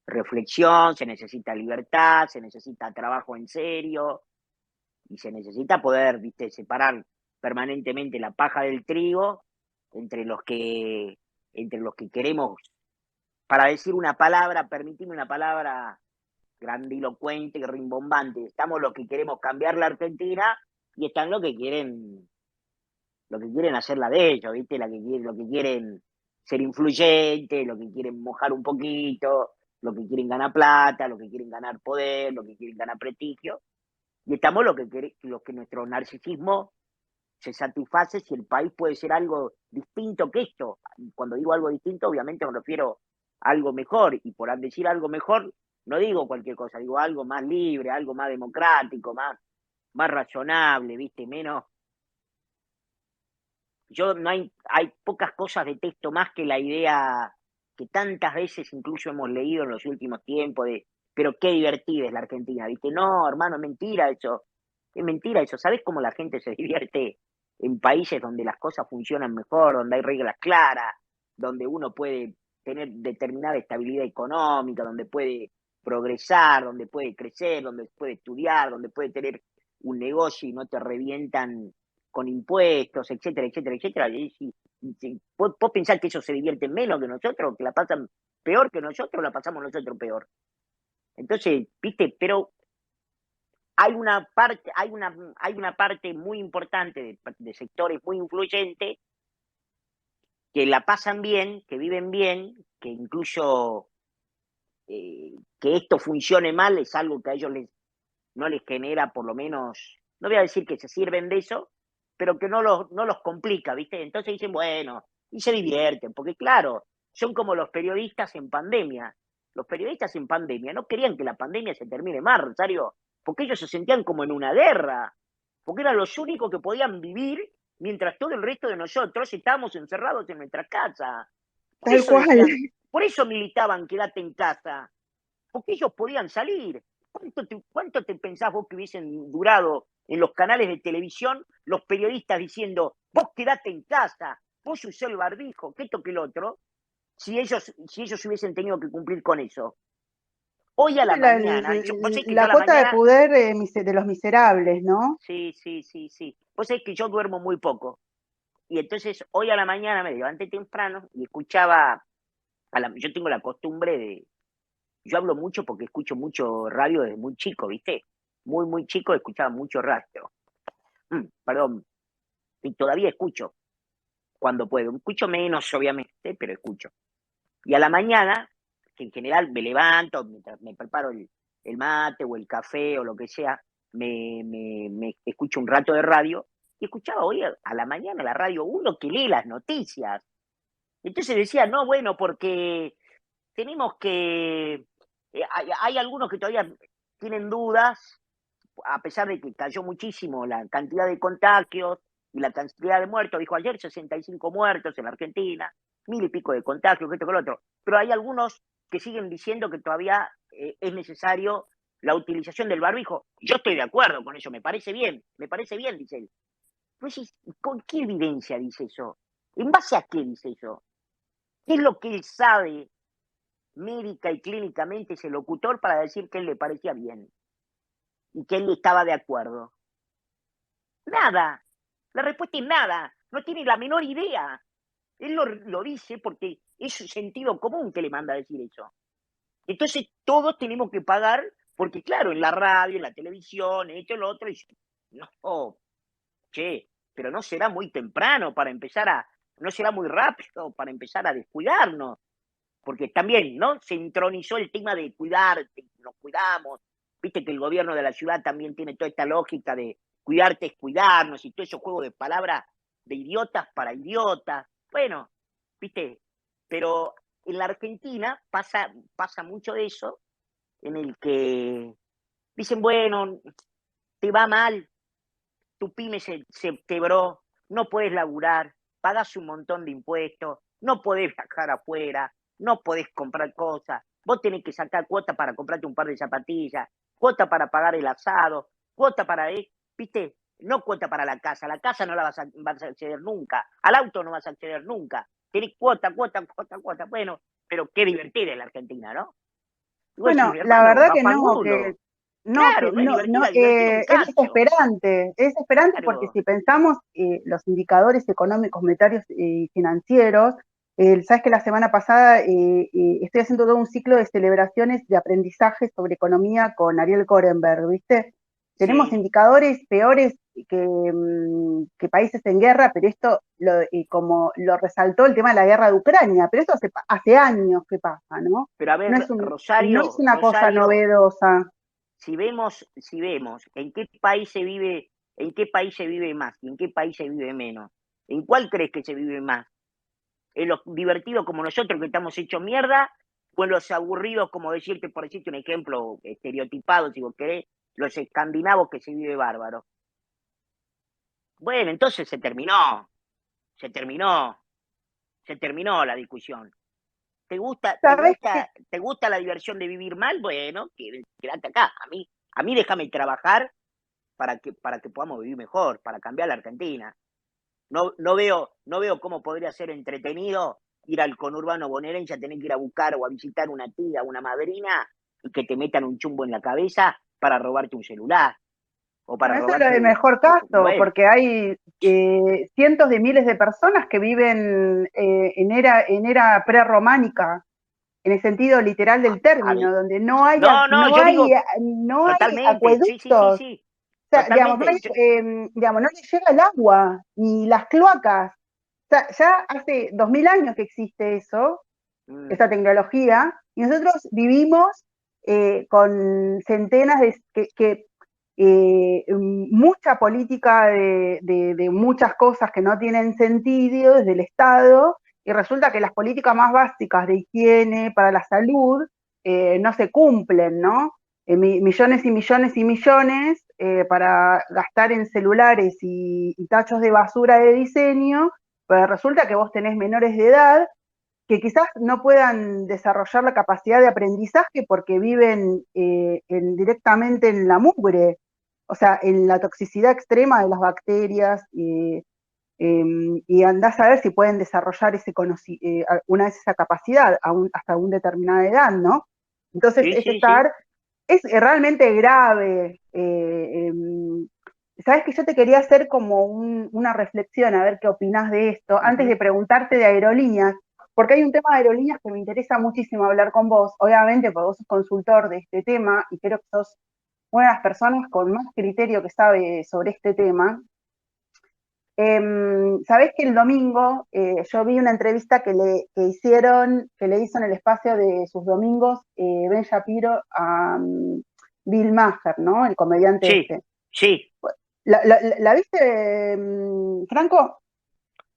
reflexión, se necesita libertad, se necesita trabajo en serio y se necesita poder, viste, separar permanentemente la paja del trigo entre los que entre los que queremos, para decir una palabra, permitirme una palabra grandilocuente, rimbombante, estamos los que queremos cambiar la Argentina y están los que quieren hacerla de ellos, ¿viste? Lo que quieren ser influyentes, lo que quieren mojar un poquito, lo que quieren ganar plata, lo que quieren ganar poder, lo que quieren ganar prestigio. Y estamos los que nuestro narcisismo se satisface si el país puede ser algo distinto que esto. Cuando digo algo distinto, obviamente me refiero a algo mejor. Y por decir algo mejor, no digo cualquier cosa, digo algo más libre, algo más democrático, más razonable, ¿viste? Menos, yo no hay pocas cosas detesto más que la idea que tantas veces incluso hemos leído en los últimos tiempos de, pero qué divertida es la Argentina, ¿viste? No, hermano, es mentira eso. ¿Sabés cómo la gente se divierte en países donde las cosas funcionan mejor, donde hay reglas claras, donde uno puede tener determinada estabilidad económica, donde puede progresar, donde puede crecer, donde puede estudiar, donde puede tener un negocio y no te revientan con impuestos, etcétera, etcétera, etcétera? ¿Vos pensás que ellos se divierten menos que nosotros, que la pasan peor que nosotros, la pasamos nosotros peor? Entonces, viste, pero hay una parte muy importante de sectores muy influyentes que la pasan bien, que viven bien, que incluso que esto funcione mal es algo que a ellos no les genera, por lo menos, no voy a decir que se sirven de eso, pero que no los complica, ¿viste? Entonces dicen, bueno, y se divierten, porque claro, son como los periodistas en pandemia. Los periodistas en pandemia no querían que la pandemia se termine más, Rosario, porque ellos se sentían como en una guerra, porque eran los únicos que podían vivir mientras todo el resto de nosotros estábamos encerrados en nuestra casa. Por Tal eso cual. decían, por eso militaban quédate en casa, porque ellos podían salir. Cuánto te pensás vos que hubiesen durado en los canales de televisión los periodistas diciendo, vos quedate en casa, vos usás el barbijo, que esto que el otro, si ellos hubiesen tenido que cumplir con eso? Hoy a la La, mañana, vos sabés que yo la a la cuota de mañana, poder de los miserables, ¿no? sí, sí, sí, sí, vos sabés que yo duermo muy poco. Y entonces hoy a la mañana me levanté temprano y escuchaba, yo tengo la costumbre de, yo hablo mucho porque escucho mucho radio desde muy chico, ¿viste? Muy, muy chico escuchaba mucho radio. Perdón, y todavía escucho cuando puedo. Escucho menos, obviamente, pero escucho. Y a la mañana, que en general me levanto, mientras me preparo el mate o el café o lo que sea, me escucho un rato de radio y escuchaba hoy a la mañana la radio uno que lee las noticias. Entonces decía, no, bueno, porque tenemos que... hay algunos que todavía tienen dudas, a pesar de que cayó muchísimo la cantidad de contagios y la cantidad de muertos, dijo ayer 65 muertos en la Argentina, 1.000 y pico de contagios, que esto que lo otro, pero hay algunos que siguen diciendo que todavía es necesario la utilización del barbijo. Yo estoy de acuerdo con eso, me parece bien, dice él. Pues, ¿con qué evidencia dice eso? ¿En base a qué dice eso? ¿Qué es lo que él sabe médica y clínicamente ese locutor para decir que él le parecía bien y que él estaba de acuerdo? Nada. La respuesta es nada. No tiene la menor idea. Él lo dice porque es su sentido común que le manda a decir eso. Entonces todos tenemos que pagar, porque claro, en la radio, en la televisión, esto, lo otro, y no, che, pero no será muy temprano para empezar no será muy rápido para empezar a descuidarnos. porque también, ¿no? Se entronizó el tema de cuidarte, nos cuidamos, viste que el gobierno de la ciudad también tiene toda esta lógica de cuidarte es cuidarnos y todo esos juegos de palabras de idiotas para idiotas. Bueno, viste, pero en la Argentina pasa mucho de eso, en el que dicen, bueno, te va mal, tu pyme se quebró, no puedes laburar, pagas un montón de impuestos, no podés viajar afuera, no podés comprar cosas, vos tenés que sacar cuota para comprarte un par de zapatillas, cuota para pagar el asado, cuota para, viste, no cuota para la casa no la vas a acceder nunca, al auto no vas a acceder nunca, tenés cuota, cuota, cuota, cuota, bueno, pero qué divertida es la Argentina, ¿no? Y vos decís, Bueno, mi la hermano, verdad va que para el no, mundo. que Claro, no es no, no, divertida, divertido un cacho. es desesperante porque Claro, si pensamos los indicadores económicos, monetarios y financieros, sabes que la semana pasada estoy haciendo todo un ciclo de celebraciones de aprendizaje sobre economía con Ariel Korenberg, ¿viste? Tenemos sí. indicadores peores que países en guerra, pero esto como lo resaltó el tema de la guerra de Ucrania, pero esto hace años que pasa, ¿no? Pero a No ver, es no es Rosario, una cosa Rosario, novedosa. si vemos en qué país se vive más y en qué país se vive menos, ¿en cuál crees que se vive más? ¿En los divertidos como nosotros que estamos hechos mierda? ¿O en los aburridos, como decirte, por decirte un ejemplo estereotipado, si vos querés, los escandinavos que se vive bárbaro? Bueno, entonces se terminó, se terminó la discusión. ¿Te gusta, te ¿Sabes qué? gusta, te gusta la diversión de vivir mal? Bueno, quédate acá. A mí déjame trabajar para que podamos vivir mejor, para cambiar la Argentina. No veo cómo podría ser entretenido ir al conurbano bonaerense a tener que ir a buscar o a visitar una tía, una madrina, y que te metan un chumbo en la cabeza para robarte un celular o para Bueno, eso es lo de robarte. mejor caso, Bueno, porque hay cientos de miles de personas que viven en era prerrománica, en el sentido literal del a término, ver, donde no, yo digo no hay totalmente, sí, sí, sí, acueductos. sí, O sea, digamos, totalmente. digamos, no les llega el agua, ni las cloacas. O sea, ya hace 2000 años que existe eso, Mm, esa tecnología, y nosotros vivimos con centenas mucha política de muchas cosas que no tienen sentido desde el Estado, y resulta que las políticas más básicas de higiene para la salud no se cumplen, ¿no? Millones y millones y millones para gastar en celulares y tachos de basura de diseño, pero resulta que vos tenés menores de edad que quizás no puedan desarrollar la capacidad de aprendizaje porque viven directamente en la mugre, o sea, en la toxicidad extrema de las bacterias, y andás a ver si pueden desarrollar una vez esa capacidad hasta una determinada edad, ¿no? Entonces sí, sí, sí. es realmente grave. Sabes que yo te quería hacer como una reflexión, a ver qué opinás de esto, antes Ujú. de preguntarte de aerolíneas, porque hay un tema de aerolíneas que me interesa muchísimo hablar con vos, obviamente porque vos sos consultor de este tema y creo que sos una de las personas con más criterio que sabe sobre este tema. Sabés que el domingo yo vi una entrevista que le hizo en el espacio de sus domingos Ben Shapiro a Bill Maher, ¿no? El comediante Sí, este. sí. ¿La viste, Franco?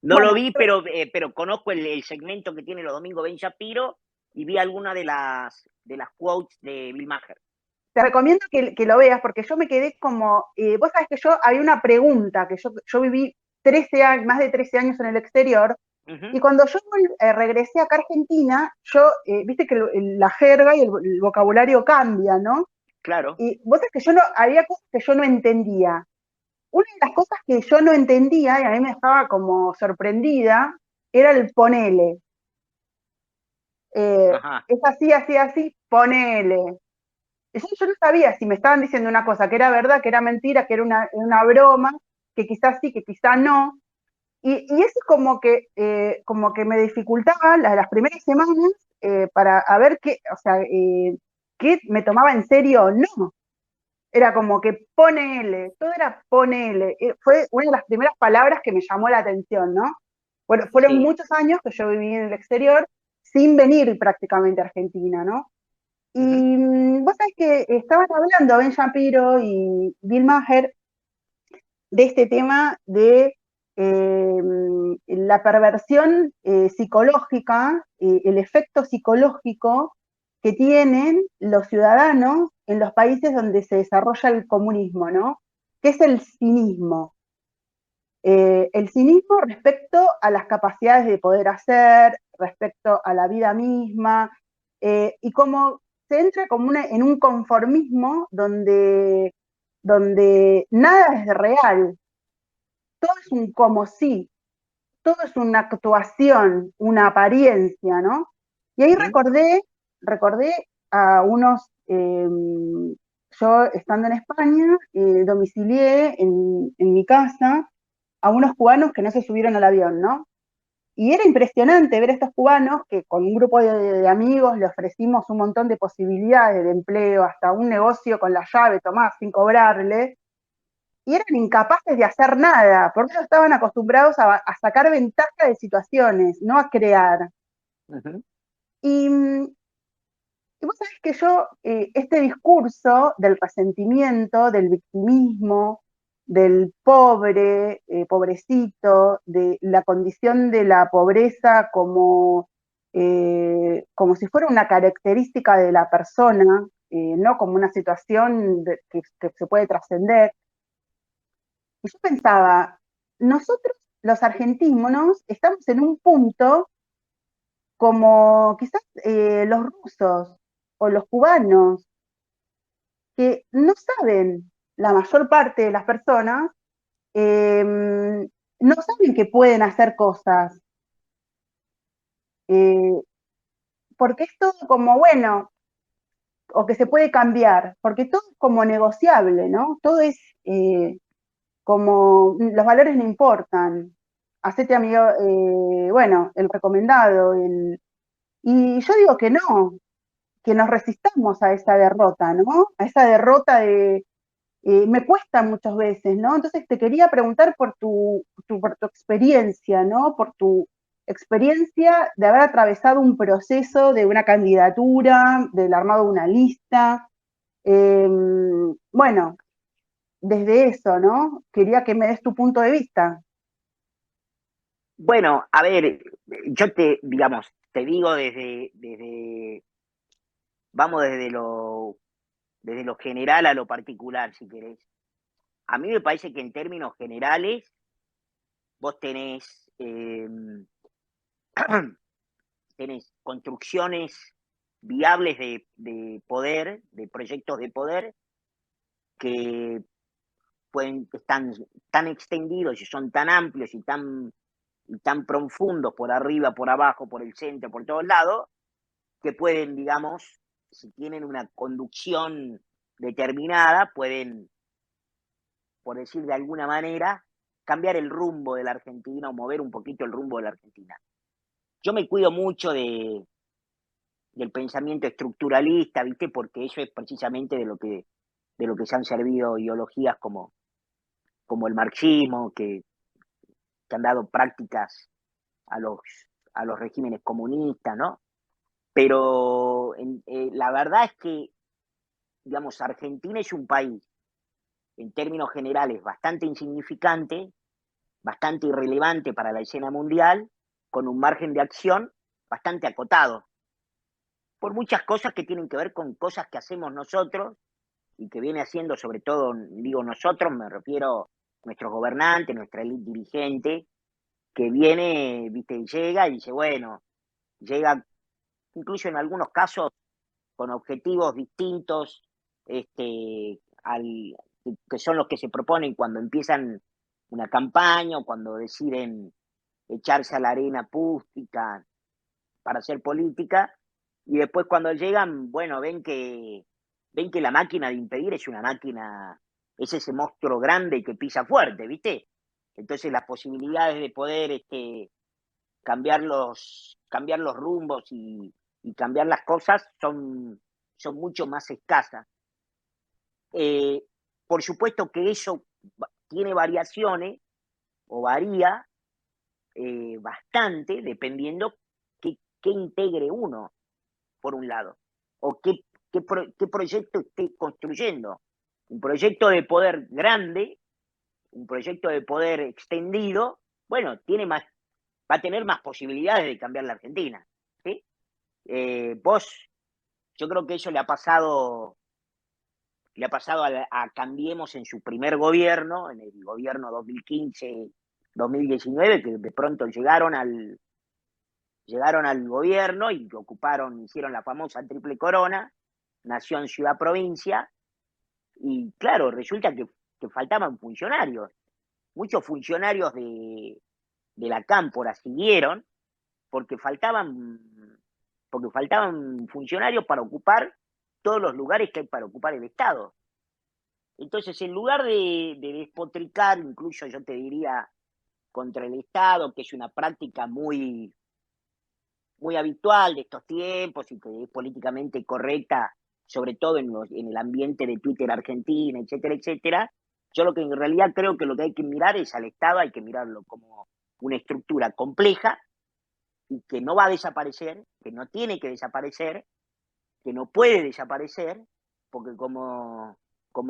No lo Bueno, vi, pero conozco el segmento que tiene los domingos Ben Shapiro y vi alguna de las quotes de Bill Maher. te recomiendo que lo veas porque yo me quedé como, vos sabés que yo había una pregunta, que yo viví 13 años, más de 13 años en el exterior. Ujú, Y cuando yo regresé acá a Argentina, viste que la jerga y el vocabulario cambia, ¿no? claro. Y vos sabés que había cosas que yo no entendía. Una de las cosas que yo no entendía, y a mí me estaba como sorprendida, era el ponele. Ajá. Es así, así, así, ponele. Yo no sabía si me estaban diciendo una cosa que era verdad, que era mentira, que era una broma, que quizás sí, que quizás no. Y eso como que me dificultaba las primeras semanas para a ver o sea, qué me tomaba en serio o no. Era como que ponele, todo era ponele. Fue una de las primeras palabras que me llamó la atención, ¿no? Bueno, fueron Sí. muchos años que yo viví en el exterior sin venir prácticamente a Argentina, ¿no? Y Ujú, vos sabés que estaban hablando Ben Shapiro y Bill Maher de este tema de la perversión psicológica, el efecto psicológico que tienen los ciudadanos en los países donde se desarrolla el comunismo, ¿no? ¿Qué es el cinismo? El cinismo respecto a las capacidades de poder hacer, respecto a la vida misma, y como se entra como en un conformismo donde nada es real, todo es un como si, todo es una actuación, una apariencia, ¿no? Y ahí ujú. recordé a unos, yo estando en España, domicilié en mi casa a unos cubanos que no se subieron al avión, ¿no? Y era impresionante ver a estos cubanos que con un grupo de amigos le ofrecimos un montón de posibilidades de empleo, hasta un negocio con la llave, Tomás, sin cobrarle, y eran incapaces de hacer nada, porque ellos estaban acostumbrados a sacar ventaja de situaciones, no a crear. Ujú. Y, y vos sabés que yo, este discurso del resentimiento, del victimismo, del pobre, pobrecito, de la condición de la pobreza como si fuera una característica de la persona, no como una situación que se puede trascender. Y yo pensaba, nosotros los argentinos estamos en un punto como quizás los rusos o los cubanos, que no saben, la mayor parte de las personas, no saben que pueden hacer cosas, eh, porque es todo como, bueno, o que se puede cambiar, porque todo es como negociable, ¿no? Todo es como, los valores no importan, hacete amigo, bueno, el recomendado, y yo digo que nos resistamos a esa derrota, ¿no? A esa derrota me cuesta muchas veces, ¿no? Entonces te quería preguntar por tu experiencia, ¿no? Por tu experiencia de haber atravesado un proceso de una candidatura, del armado de una lista. Eh, bueno, desde eso, ¿no? Quería que me des tu punto de vista. Bueno, a ver, yo digamos, te digo vamos desde lo general a lo particular, si querés. A mí me parece que en términos generales vos tenés construcciones viables de poder, de proyectos de poder, que están tan extendidos y son tan amplios y tan profundos por arriba, por abajo, por el centro, por todos lados, que pueden, digamos, si tienen una conducción determinada, pueden, por decir de alguna manera, cambiar el rumbo de la Argentina o mover un poquito el rumbo de la Argentina. Yo me cuido mucho del pensamiento estructuralista, ¿viste? Porque eso es precisamente de lo que se han servido ideologías como el marxismo, que han dado prácticas a los, a los regímenes comunistas, ¿no? Pero la verdad es que, digamos, Argentina es un país, en términos generales, bastante insignificante, bastante irrelevante para la escena mundial, con un margen de acción bastante acotado, por muchas cosas que tienen que ver con cosas que hacemos nosotros y que viene haciendo sobre todo, digo nosotros, me refiero a nuestros gobernantes, nuestra élite dirigente, que viene, viste, y llega y dice, bueno, llega incluso en algunos casos con objetivos distintos al, que son los que se proponen cuando empiezan una campaña o cuando deciden echarse a la arena pública para hacer política, y después cuando llegan, bueno, ven que la máquina de impedir es una máquina, es ese monstruo grande que pisa fuerte, ¿viste? Entonces las posibilidades de poder cambiar los rumbos y cambiar las cosas son mucho más escasas. Eh, por supuesto que eso tiene variaciones o varía bastante dependiendo qué integre uno, por un lado, o qué proyecto esté construyendo. Un proyecto de poder grande, un proyecto de poder extendido, bueno, va a tener más posibilidades de cambiar la Argentina. ¿Sí? Yo creo que eso le ha pasado a Cambiemos en su primer gobierno, en el gobierno 2015-2019, que de pronto llegaron al gobierno y hicieron la famosa triple corona, nación, ciudad, provincia, y claro, resulta que faltaban funcionarios. Muchos funcionarios de la Cámpora siguieron porque faltaban funcionarios para ocupar todos los lugares que hay para ocupar el Estado. Entonces, en lugar de despotricar, incluso yo te diría, contra el Estado, que es una práctica muy, muy habitual de estos tiempos y que es políticamente correcta, sobre todo en el ambiente de Twitter Argentina, etcétera, etcétera, yo lo que en realidad creo que lo que hay que mirar es al Estado, hay que mirarlo como una estructura compleja y que no va a desaparecer, que no tiene que desaparecer, que no puede desaparecer, porque como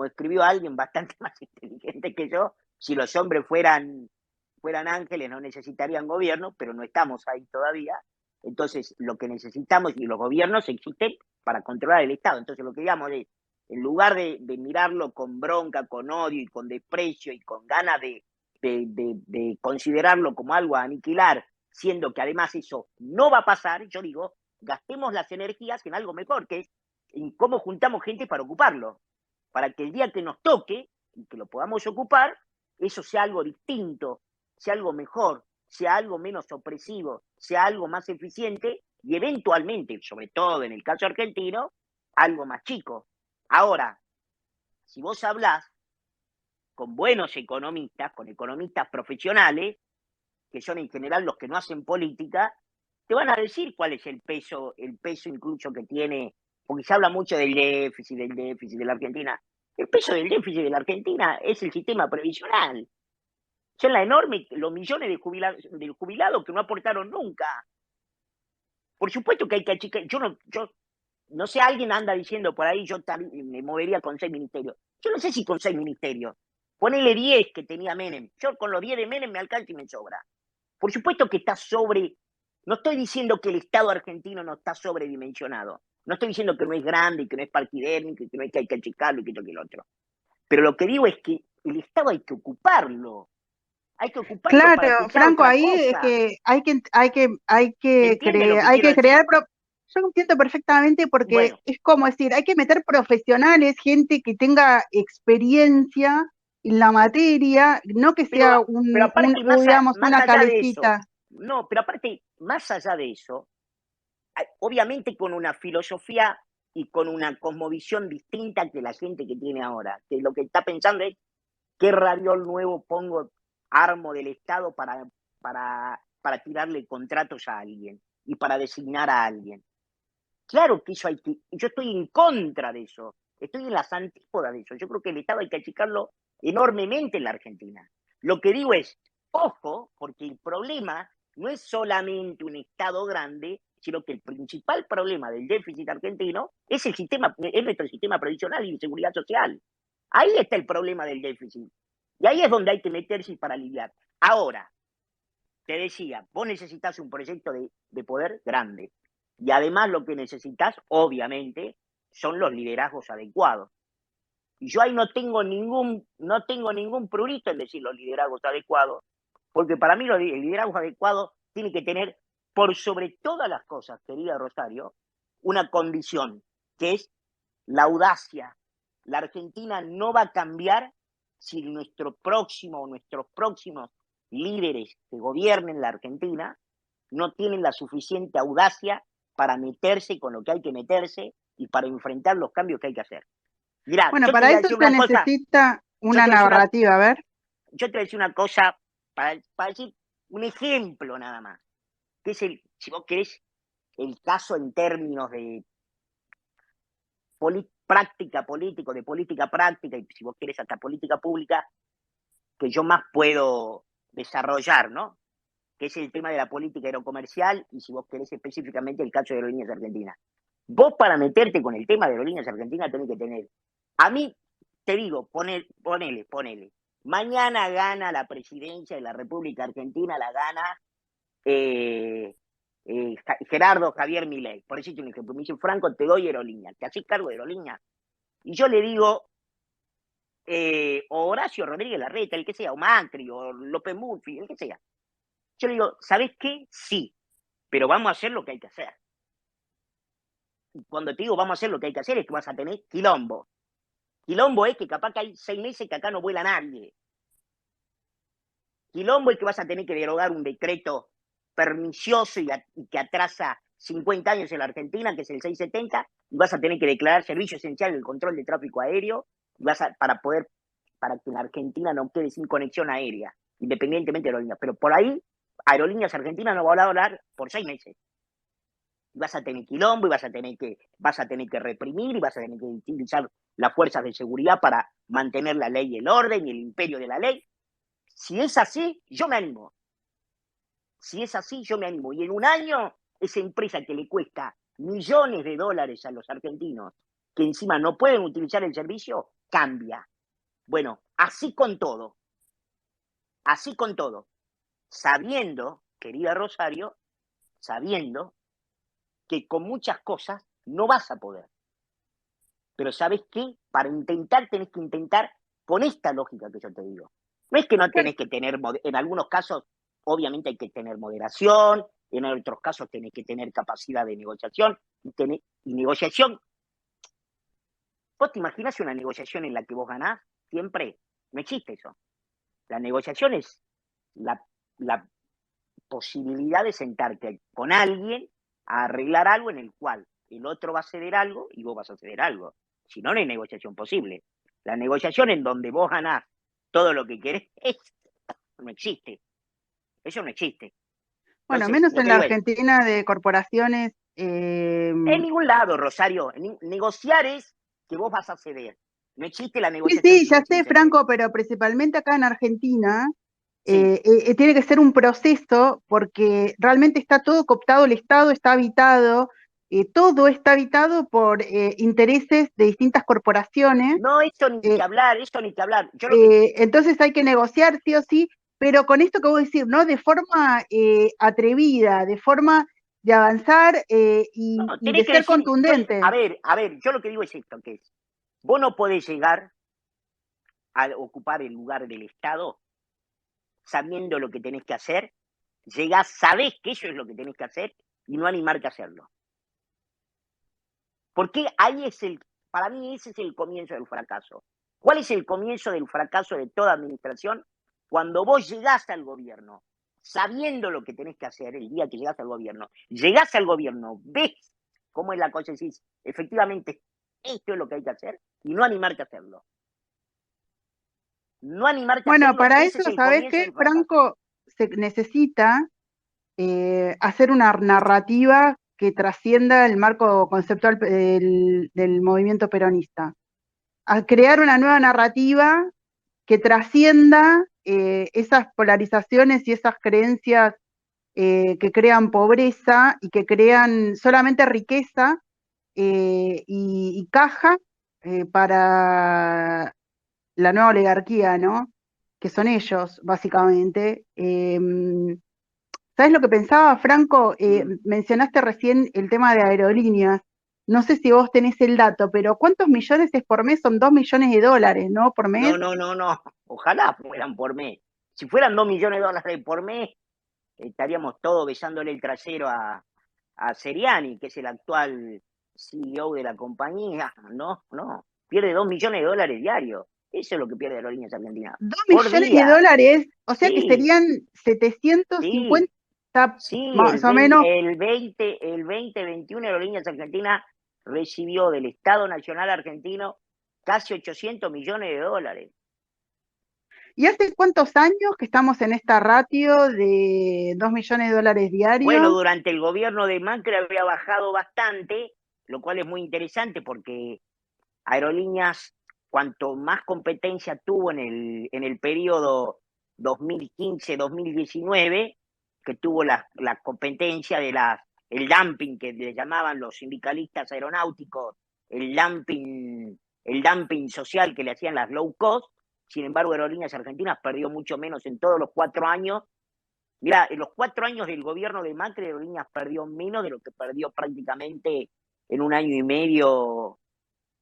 escribió alguien bastante más inteligente que yo, si los hombres fueran ángeles no necesitarían gobierno, pero no estamos ahí todavía. Entonces, lo que necesitamos, y los gobiernos existen para controlar el Estado. Entonces, lo que digamos es, en lugar de mirarlo con bronca, con odio y con desprecio y con ganas de considerarlo como algo a aniquilar, siendo que además eso no va a pasar, yo digo, gastemos las energías en algo mejor, que es en cómo juntamos gente para ocuparlo, para que el día que nos toque y que lo podamos ocupar, eso sea algo distinto, sea algo mejor, sea algo menos opresivo, sea algo más eficiente y eventualmente, sobre todo en el caso argentino, algo más chico. Ahora, si vos hablás con buenos economistas, con economistas profesionales, que son en general los que no hacen política, te van a decir cuál es el peso incluso que tiene, porque se habla mucho del déficit de la Argentina. El peso del déficit de la Argentina es el sistema previsional. Son los millones de jubilados que no aportaron nunca. Por supuesto que hay que achicar. Yo no sé, alguien anda diciendo por ahí, yo me movería con 6 ministerios. Yo no sé si con 6 ministerios. Ponele 10 que tenía Menem. Yo con los 10 de Menem me alcanza y me sobra. Por supuesto que está no estoy diciendo que el Estado argentino no está sobredimensionado. No estoy diciendo que no es grande y que no es parquidérmico y que no es que hay que achicarlo y que esto que lo otro. Pero lo que digo es que el Estado hay que ocuparlo. Hay que ocuparlo para que Claro, sea Franco, otra ahí es cosa. que hay ¿Se que entiende lo que hay quiero que decir? crear, yo entiendo perfectamente porque Bueno, es como decir, hay que meter profesionales, gente que tenga experiencia en la materia, no que pero, sea pero aparte, digamos, más una allá de eso, cabecita. no, pero aparte, más allá de eso, obviamente con una filosofía y con una cosmovisión distinta que la gente que tiene ahora, que lo que está pensando es qué raviol nuevo armo del Estado para tirarle contratos a alguien y para designar a alguien. Claro que eso yo estoy en contra de eso, estoy en las antípodas de eso. Yo creo que el Estado hay que achicarlo enormemente en la Argentina. Lo que digo es, ojo, porque el problema no es solamente un Estado grande, sino que el principal problema del déficit argentino es nuestro sistema previsional y de seguridad social. Ahí está el problema del déficit. Y ahí es donde hay que meterse para aliviar. Ahora, te decía, vos necesitas un proyecto de poder grande. Y además lo que necesitas, obviamente, son los liderazgos adecuados. Y yo ahí no tengo ningún prurito en decir los liderazgos adecuados, porque para mí el liderazgo adecuado tiene que tener, por sobre todas las cosas, querida Rosario, una condición, que es la audacia. La Argentina no va a cambiar si nuestros próximos líderes que gobiernen la Argentina no tienen la suficiente audacia para meterse con lo que hay que meterse y para enfrentar los cambios que hay que hacer. Mirá, Bueno, yo te para voy a eso decir se una cosa, necesita yo una te voy a decir una, narrativa, a ver. yo te voy a decir una cosa para decir un ejemplo nada más, que es si vos querés, el caso en términos de práctica político, de política práctica, y si vos querés hasta política pública, que yo más puedo desarrollar, ¿no? que es el tema de la política aerocomercial, y si vos querés específicamente el caso de Aerolíneas Argentinas. Vos para meterte con el tema de Aerolíneas Argentinas tenés que tener, a mí te digo, ponele. Mañana gana la presidencia de la República Argentina, la gana eh, Gerardo Javier Milei. Por decirte un ejemplo, me dice, Franco, te doy Aerolíneas, te haces cargo de Aerolíneas. Y yo le digo, o Horacio Rodríguez Larreta, el que sea, o Macri, o López Murphy, el que sea. Yo le digo, ¿sabés qué? Sí, pero vamos a hacer lo que hay que hacer. Y cuando te digo vamos a hacer lo que hay que hacer es que vas a tener quilombo. Quilombo es que capaz que hay 6 meses que acá no vuela nadie. Quilombo es que vas a tener que derogar un decreto pernicioso y que atrasa 50 años en la Argentina, que es el 670, y vas a tener que declarar servicio esencial el control de tráfico aéreo para que la Argentina no quede sin conexión aérea, independientemente de aerolíneas. Pero por ahí, Aerolíneas Argentinas no va a hablar por 6 meses. Y vas a tener quilombo, y vas a tener que reprimir, y vas a tener que utilizar las fuerzas de seguridad para mantener la ley y el orden y el imperio de la ley. Si es así, yo me animo. Si es así, yo me animo. Y en un año, esa empresa que le cuesta millones de dólares a los argentinos, que encima no pueden utilizar el servicio, cambia. Bueno, así con todo. Así con todo. Sabiendo, querida Rosario, sabiendo que con muchas cosas no vas a poder. Pero ¿sabes qué? Para intentar, tenés que intentar con esta lógica que yo te digo. No es que no tenés que tener, en algunos casos, obviamente hay que tener moderación, en otros casos tenés que tener capacidad de negociación, y negociación. ¿Vos te imaginas una negociación en la que vos ganás siempre? No existe eso. La negociación es la posibilidad de sentarte con alguien a arreglar algo en el cual el otro va a ceder algo y vos vas a ceder algo. Si no, no hay negociación posible. La negociación en donde vos ganás todo lo que querés no existe. Eso no existe. Bueno, Entonces, menos lo en que la digo es, Argentina de corporaciones. en ningún lado, Rosario, negociar es que vos vas a ceder. No existe la Sí, negociación sí, sin, ya sin sé, ceder. Franco, pero principalmente acá en Argentina, Sí. tiene que ser un proceso porque realmente está todo cooptado, el Estado está habitado, todo está habitado por intereses de distintas corporaciones. No, eso ni que eh, hablar, eso ni que hablar. Yo lo que entonces hay que negociar sí o sí, pero con esto que vos decís, ¿no? De forma atrevida, de forma de avanzar no, y de tenés que ser decir, contundente. a ver, yo lo que digo es esto, que es, vos no podés llegar a ocupar el lugar del Estado sabiendo lo que tenés que hacer, llegás, sabés que eso es lo que tenés que hacer y no animarte a hacerlo. Porque ahí para mí ese es el comienzo del fracaso. ¿Cuál es el comienzo del fracaso de toda administración? Cuando vos llegás al gobierno, sabiendo lo que tenés que hacer el día que llegás al gobierno, ves cómo es la cosa y decís, efectivamente, esto es lo que hay que hacer y no animarte a hacerlo. No animarte a Bueno, hacerlo, para ese eso, es el ¿sabés comienzo qué, del fracaso. Franco? Se necesita hacer una narrativa que trascienda el marco conceptual del movimiento peronista. A crear una nueva narrativa que trascienda esas polarizaciones y esas creencias que crean pobreza y que crean solamente riqueza y caja para la nueva oligarquía, ¿no? Que son ellos, básicamente. ¿Sabes lo que pensaba, Franco? Mm. Mencionaste recién el tema de aerolíneas. No sé si vos tenés el dato, pero ¿cuántos millones es por mes? Son 2 millones de dólares, ¿no? Por mes. No. Ojalá fueran por mes. Si fueran 2 millones de dólares por mes, estaríamos todos besándole el trasero a Seriani, que es el actual CEO de la compañía. No. Pierde 2 millones de dólares diarios. Eso es lo que pierde Aerolíneas Argentinas. Dos Por millones de día. dólares, o sea que Sí, serían 750 sí, sí. más o menos. El 2021 Aerolíneas Argentinas recibió del Estado Nacional Argentino casi 800 millones de dólares. ¿Y hace cuántos años que estamos en esta ratio de 2 millones de dólares Bueno, diarios? durante el gobierno de Macri había bajado bastante, lo cual es muy interesante porque Aerolíneas, cuanto más competencia tuvo en el periodo 2015-2019, que tuvo la competencia el dumping que le llamaban los sindicalistas aeronáuticos, el dumping social que le hacían las low cost. Sin embargo, Aerolíneas Argentinas perdió mucho menos en todos los 4 años. Mira, en los 4 años del gobierno de Macri, Aerolíneas perdió menos de lo que perdió prácticamente en 1 año y medio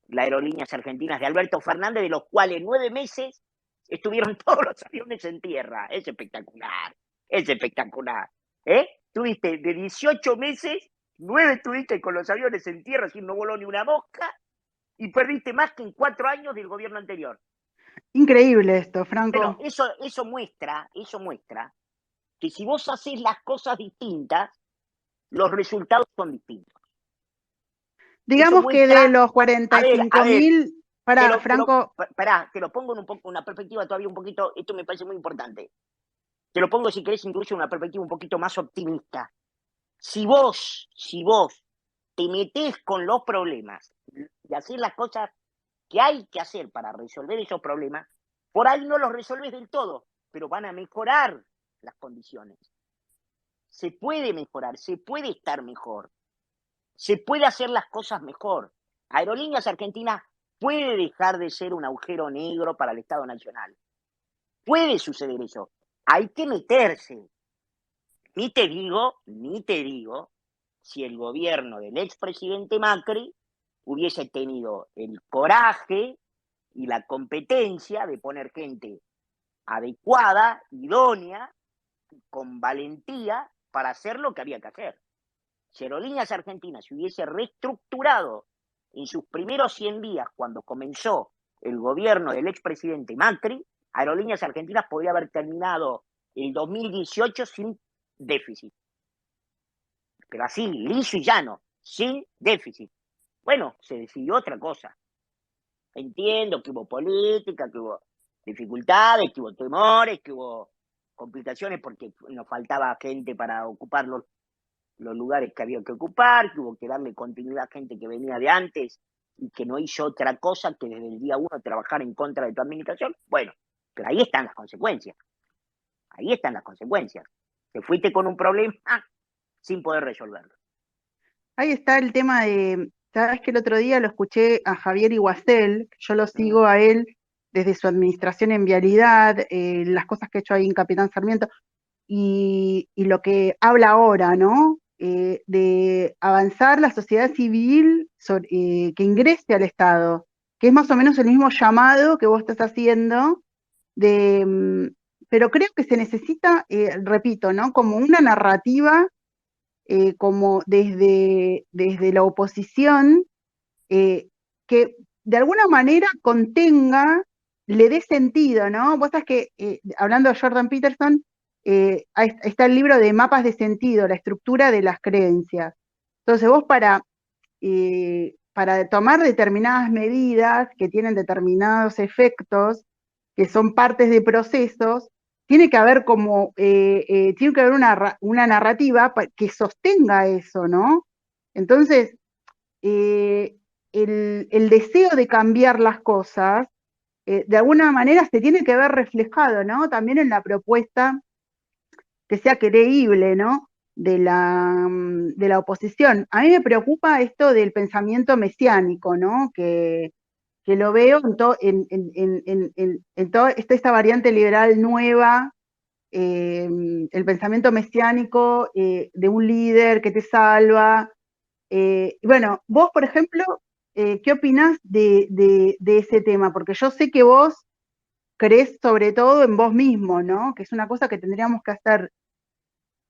las Aerolíneas Argentinas de Alberto Fernández, de los cuales 9 meses estuvieron todos los aviones en tierra. Es espectacular, es espectacular. Tuviste de 18 meses, 9 estuviste con los aviones en tierra, sin no voló ni una mosca, y perdiste más que en 4 años del gobierno anterior. Increíble esto, Bueno, Franco. eso muestra que si vos haces las cosas distintas, los resultados son distintos. Eso Digamos que de muestra, los a ver, 45.000, para Franco, te lo pongo en una perspectiva todavía un poquito, esto me parece muy importante. Te lo pongo, si querés, incluso en una perspectiva un poquito más optimista. Si vos te metés con los problemas y hacer las cosas que hay que hacer para resolver esos problemas, por ahí no los resolves del todo, pero van a mejorar las condiciones. Se puede mejorar, se puede estar mejor, se puede hacer las cosas mejor. Aerolíneas Argentinas puede dejar de ser un agujero negro para el Estado Nacional. Puede suceder eso. Hay que meterse. Ni te digo, si el gobierno del expresidente Macri hubiese tenido el coraje y la competencia de poner gente adecuada, idónea, con valentía para hacer lo que había que hacer. Si Aerolíneas Argentinas se hubiese reestructurado en sus primeros 100 días, cuando comenzó el gobierno del expresidente Macri, Aerolíneas Argentinas podría haber terminado el 2018 sin déficit. Pero así, liso y llano, sin déficit. Bueno, se decidió otra cosa. Entiendo que hubo política, que hubo dificultades, que hubo temores, que hubo complicaciones porque nos faltaba gente para ocupar los lugares que había que ocupar, que hubo que darle continuidad a gente que venía de antes y que no hizo otra cosa que desde el día 1 trabajar en contra de tu administración. Bueno, pero ahí están las consecuencias. Ahí están las consecuencias. Te fuiste con un problema sin poder resolverlo. ahí está el tema de, sabes que el otro día lo escuché a Javier Iguacel, yo lo sigo a él desde su administración en vialidad, las cosas que ha hecho ahí en Capitán Sarmiento, y lo que habla ahora, ¿no? De avanzar la sociedad civil que ingrese al Estado, que es más o menos el mismo llamado que vos estás haciendo, pero creo que se necesita, repito, ¿no? Como una narrativa, como desde la oposición, que de alguna manera contenga, le dé sentido, ¿no? Vos sabés que, hablando de Jordan Peterson, está el libro de Mapas de Sentido, la estructura de las creencias. Entonces vos para tomar determinadas medidas que tienen determinados efectos, que son partes de procesos, tiene que haber tiene que haber una narrativa que sostenga eso, ¿no? Entonces, el deseo de cambiar las cosas, de alguna manera se tiene que ver reflejado, ¿no? También en la propuesta que sea creíble, ¿no? De la oposición. A mí me preocupa esto del pensamiento mesiánico, ¿no? Que lo veo en toda esta variante liberal nueva, el pensamiento mesiánico, de un líder que te salva. Bueno, vos, por ejemplo, ¿qué opinás de ese tema? Porque yo sé que vos crees sobre todo en vos mismo, ¿no? Que es una cosa que tendríamos que hacer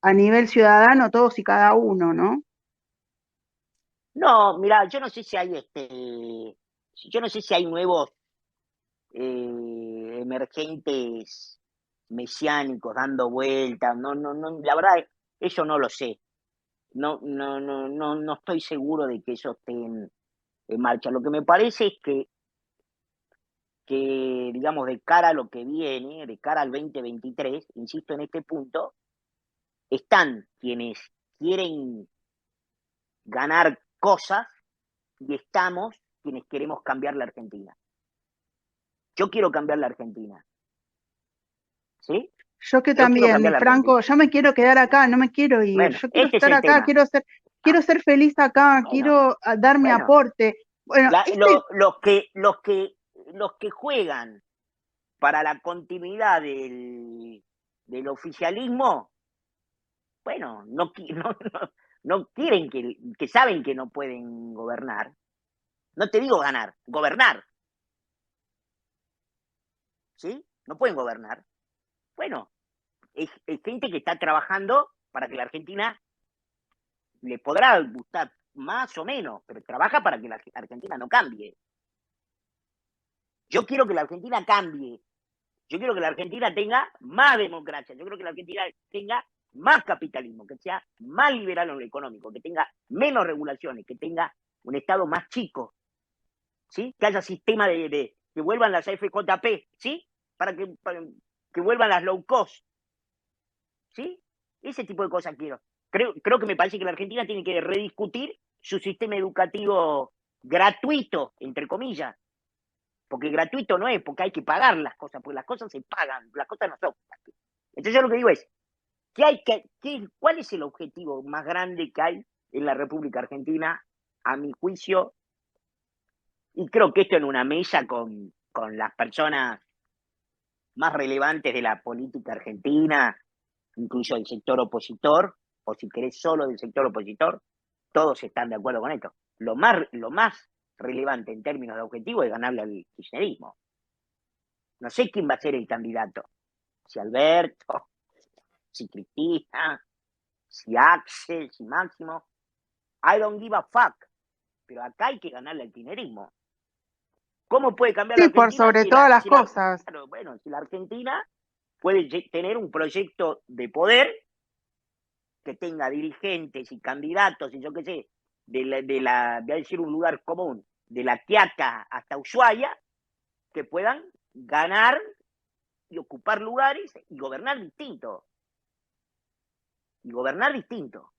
a nivel ciudadano todos y cada uno, ¿no? No, mira, yo no sé si hay nuevos emergentes mesiánicos dando vueltas, no, la verdad, eso no lo sé. No estoy seguro de que eso esté en marcha. Lo que me parece es que, digamos, de cara a lo que viene, de cara al 2023, insisto en este punto, están quienes quieren ganar cosas y estamos quienes queremos cambiar la Argentina. Yo quiero cambiar la Argentina, ¿sí? Yo que Yo quiero también, cambiar mi la Franco, Argentina. yo me quiero quedar acá, no me quiero ir, Bueno, yo quiero este es estar el acá, tema. quiero ser feliz acá, Bueno, quiero dar mi bueno. aporte. Bueno, Los que juegan para la continuidad del oficialismo, bueno, no quieren que saben que no pueden gobernar. No te digo ganar, gobernar. ¿Sí? No pueden gobernar. Bueno, es gente que está trabajando para que la Argentina le podrá gustar más o menos, pero trabaja para que la Argentina no cambie. Yo quiero que la Argentina cambie. Yo quiero que la Argentina tenga más democracia. Yo quiero que la Argentina tenga más capitalismo, que sea más liberal en lo económico, que tenga menos regulaciones, que tenga un Estado más chico, ¿sí? Que haya sistema que vuelvan las FJP, ¿sí? Para que vuelvan las low cost, ¿sí? Ese tipo de cosas quiero. Creo que me parece que la Argentina tiene que rediscutir su sistema educativo gratuito, entre comillas, porque gratuito no es, porque hay que pagar las cosas, porque las cosas se pagan, las cosas no son. Entonces yo lo que digo es, ¿cuál es el objetivo más grande que hay en la República Argentina, a mi juicio? Y creo que esto en una mesa con las personas más relevantes de la política argentina, incluso del sector opositor, o si querés solo del sector opositor, todos están de acuerdo con esto. Lo más relevante en términos de objetivo es ganarle al kirchnerismo. No sé quién va a ser el candidato, si Alberto, si Cristina, si Axel, si Máximo. I don't give a fuck. Pero acá hay que ganarle al kirchnerismo. ¿Cómo puede cambiar la sí, por Argentina sobre todas las cosas. claro, bueno, si la Argentina puede tener un proyecto de poder que tenga dirigentes y candidatos y yo qué sé, voy a decir un lugar común, de La Quiaca hasta Ushuaia, que puedan ganar y ocupar lugares y gobernar distinto. Y gobernar distinto.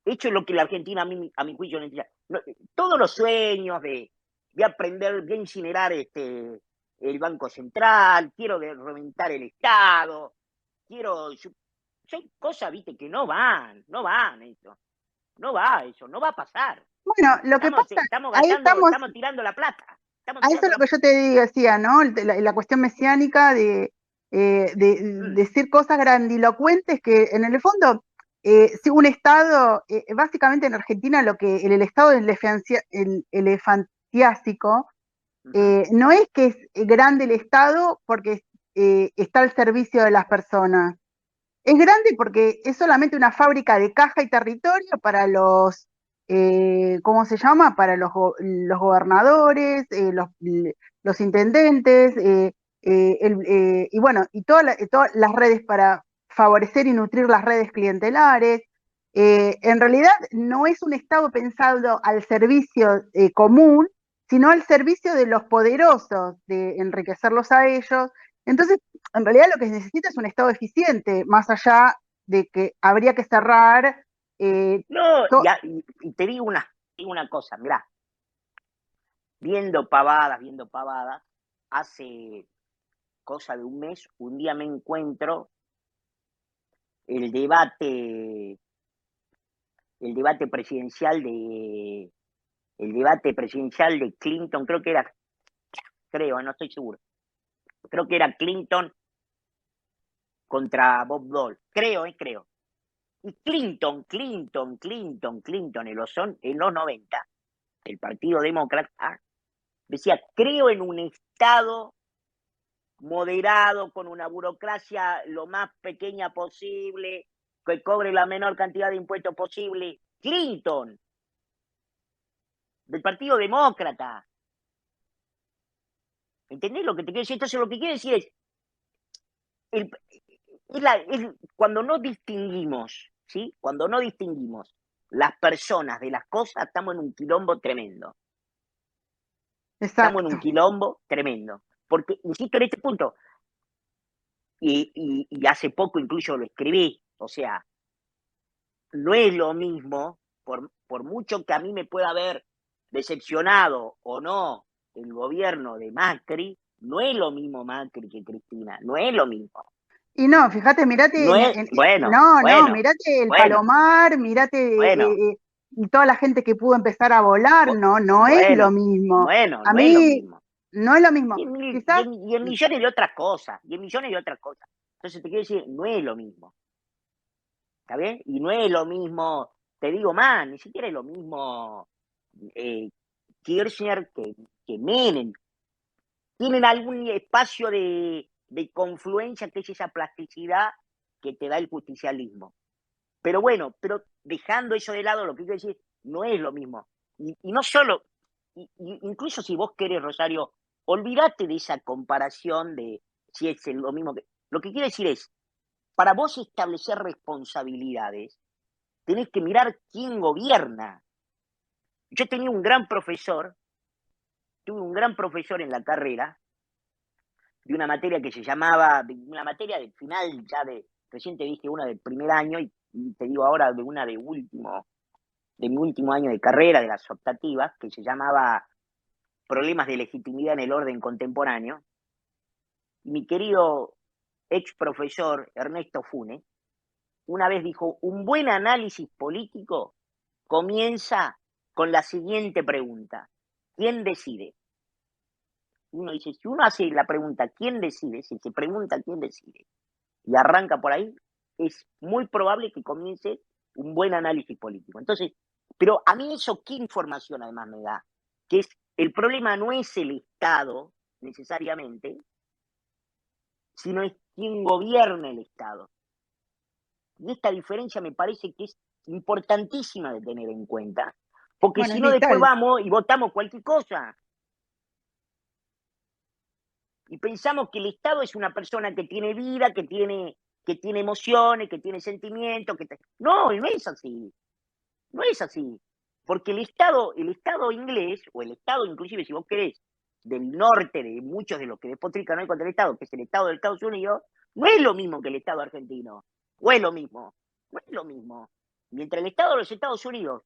Hecho es lo que la Argentina, a mi juicio, necesita. No, todos los sueños de aprender, de incinerar el Banco Central, quiero reventar el Estado, son cosas, viste, que no van eso. No va eso, no va a pasar. Bueno, lo que pasa, ahí estamos, Estamos tirando la plata. Estamos a eso tirando es lo la que yo te decía, ¿no? La cuestión mesiánica de mm, decir cosas grandilocuentes que en el fondo, si un Estado, básicamente en Argentina lo que el Estado elefantiásico, uh-huh. no es que es grande el Estado porque está al servicio de las personas. Es grande porque es solamente una fábrica de caja y territorio para los, ¿cómo se llama? Para los gobernadores, los intendentes, y bueno, y todas las redes para favorecer y nutrir las redes clientelares. En realidad no es un Estado pensado al servicio común, sino al servicio de los poderosos, de enriquecerlos a ellos. Entonces, en realidad lo que se necesita es un Estado eficiente, más allá de que habría que cerrar. No, To- y te digo una cosa, mirá, viendo pavadas, hace cosa de un mes, un día me encuentro el debate, el debate presidencial de, el debate presidencial de Clinton, creo, no estoy seguro, creo que era Clinton contra Bob Dole, creo. Y Clinton en los 90, el Partido Demócrata, decía, creo en un Estado moderado, con una burocracia lo más pequeña posible, que cobre la menor cantidad de impuestos posible. Clinton, del Partido Demócrata. ¿Entendés lo que te quiero decir? Entonces lo que quiero decir es, el, cuando no distinguimos, ¿sí? Cuando no distinguimos las personas de las cosas, estamos en un quilombo tremendo. Estamos en exacto. un quilombo tremendo. Porque, insisto en este punto, y hace poco incluso lo escribí, o sea, no es lo mismo, por mucho que a mí me pueda haber decepcionado o no el gobierno de Macri, no es lo mismo Macri que Cristina, no es lo mismo. Y no, fíjate, mirate, No es, bueno, no, bueno, mirate el bueno, Palomar, mirate bueno, y toda la gente que pudo empezar a volar, no es lo bueno, mismo. bueno, A no es lo mí mismo. no es lo mismo. Quizás, Y en millones de otras cosas, y en millones de otras cosas. Entonces te quiero decir, no es lo mismo, ¿está bien? Y no es lo mismo, te digo más, ni siquiera es lo mismo eh, Kirchner que Menem. Tienen algún espacio de confluencia que es esa plasticidad que te da el justicialismo. Pero bueno, pero dejando eso de lado, lo que quiero decir, no es lo mismo. Y no solo, incluso si vos querés, Rosario, olvídate de esa comparación de si es lo mismo que... Lo que quiero decir es, para vos establecer responsabilidades, tenés que mirar quién gobierna. Yo tenía un gran profesor, tuve un gran profesor en la carrera, de una materia que se llamaba, una materia de final ya de, recién te dije una del primer año y te digo ahora de una de mi último año de carrera, de las optativas, que se llamaba Problemas de legitimidad en el orden contemporáneo. Y mi querido ex profesor Ernesto Funes una vez dijo, un buen análisis político comienza con la siguiente pregunta. ¿Quién decide? Uno dice, si uno hace la pregunta ¿quién decide? Si se pregunta quién decide y arranca por ahí, es muy probable que comience un buen análisis político. Entonces, pero a mí eso, ¿qué información además me da? Que es, el problema no es el Estado necesariamente, sino es quién gobierna el Estado. Y esta diferencia me parece que es importantísima de tener en cuenta, porque bueno, si es no después vital. vamos y votamos cualquier cosa. Y pensamos que el Estado es una persona que tiene vida, que tiene emociones, que tiene sentimientos. No, no es así. No es así. Porque el Estado inglés, o el Estado inclusive, si vos querés, del norte, de muchos de los que despotrican hoy contra el Estado, que es el Estado de Estados Unidos, no es lo mismo que el Estado argentino. O es lo mismo. No es lo mismo. Mientras el Estado de los Estados Unidos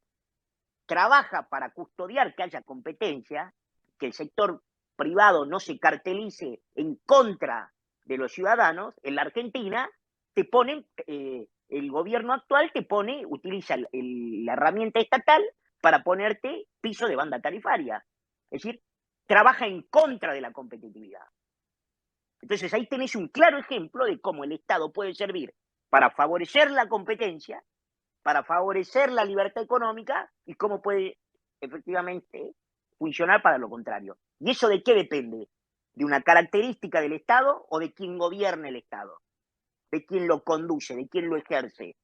trabaja para custodiar que haya competencia, que el sector privado no se cartelice en contra de los ciudadanos, en la Argentina te ponen, el gobierno actual te pone, utiliza la herramienta estatal para ponerte piso de banda tarifaria. Es decir, trabaja en contra de la competitividad. Entonces ahí tenés un claro ejemplo de cómo el Estado puede servir para favorecer la competencia, para favorecer la libertad económica y cómo puede efectivamente funcionar para lo contrario. ¿Y eso de qué depende? ¿De una característica del Estado o de quién gobierna el Estado? ¿De quién lo conduce? ¿De quién lo ejerce?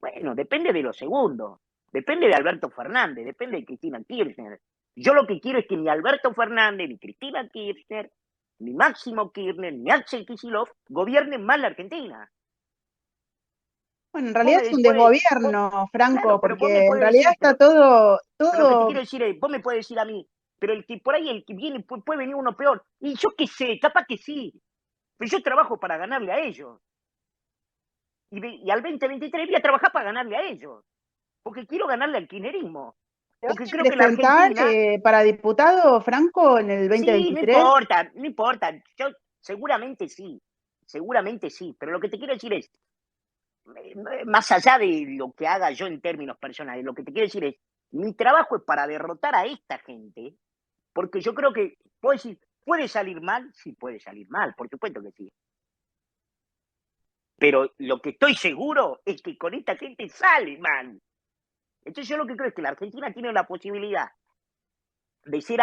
Bueno, depende de lo segundo. Depende de Alberto Fernández, depende de Cristina Kirchner. Yo lo que quiero es que ni Alberto Fernández, ni Cristina Kirchner, ni Máximo Kirchner, ni Axel Kicillof gobiernen mal la Argentina. Bueno, en Vos realidad me es un puede, vos, desgobierno, Franco, claro, pero vos me porque en podés realidad decir, está todo, pero lo que te todo, quiero decir es, vos me puedes decir a mí, pero el que por ahí, el que viene, puede venir uno peor. Y yo qué sé, capaz que sí. Pero yo trabajo para ganarle a ellos. Y al 2023 voy a trabajar para ganarle a ellos. Porque quiero ganarle al kirchnerismo. ¿te vas Porque a creo que la presentar Argentina, para diputado, Franco, en el sí, no 2023? importa, no importa. Yo seguramente sí. Pero lo que te quiero decir es, más allá de lo que haga yo en términos personales, lo que te quiero decir es, mi trabajo es para derrotar a esta gente. Porque yo creo que, puedo decir, ¿puede salir mal? Sí, puede salir mal, por supuesto que sí. Pero lo que estoy seguro es que con esta gente sale mal. Entonces yo lo que creo es que la Argentina tiene la posibilidad de ser,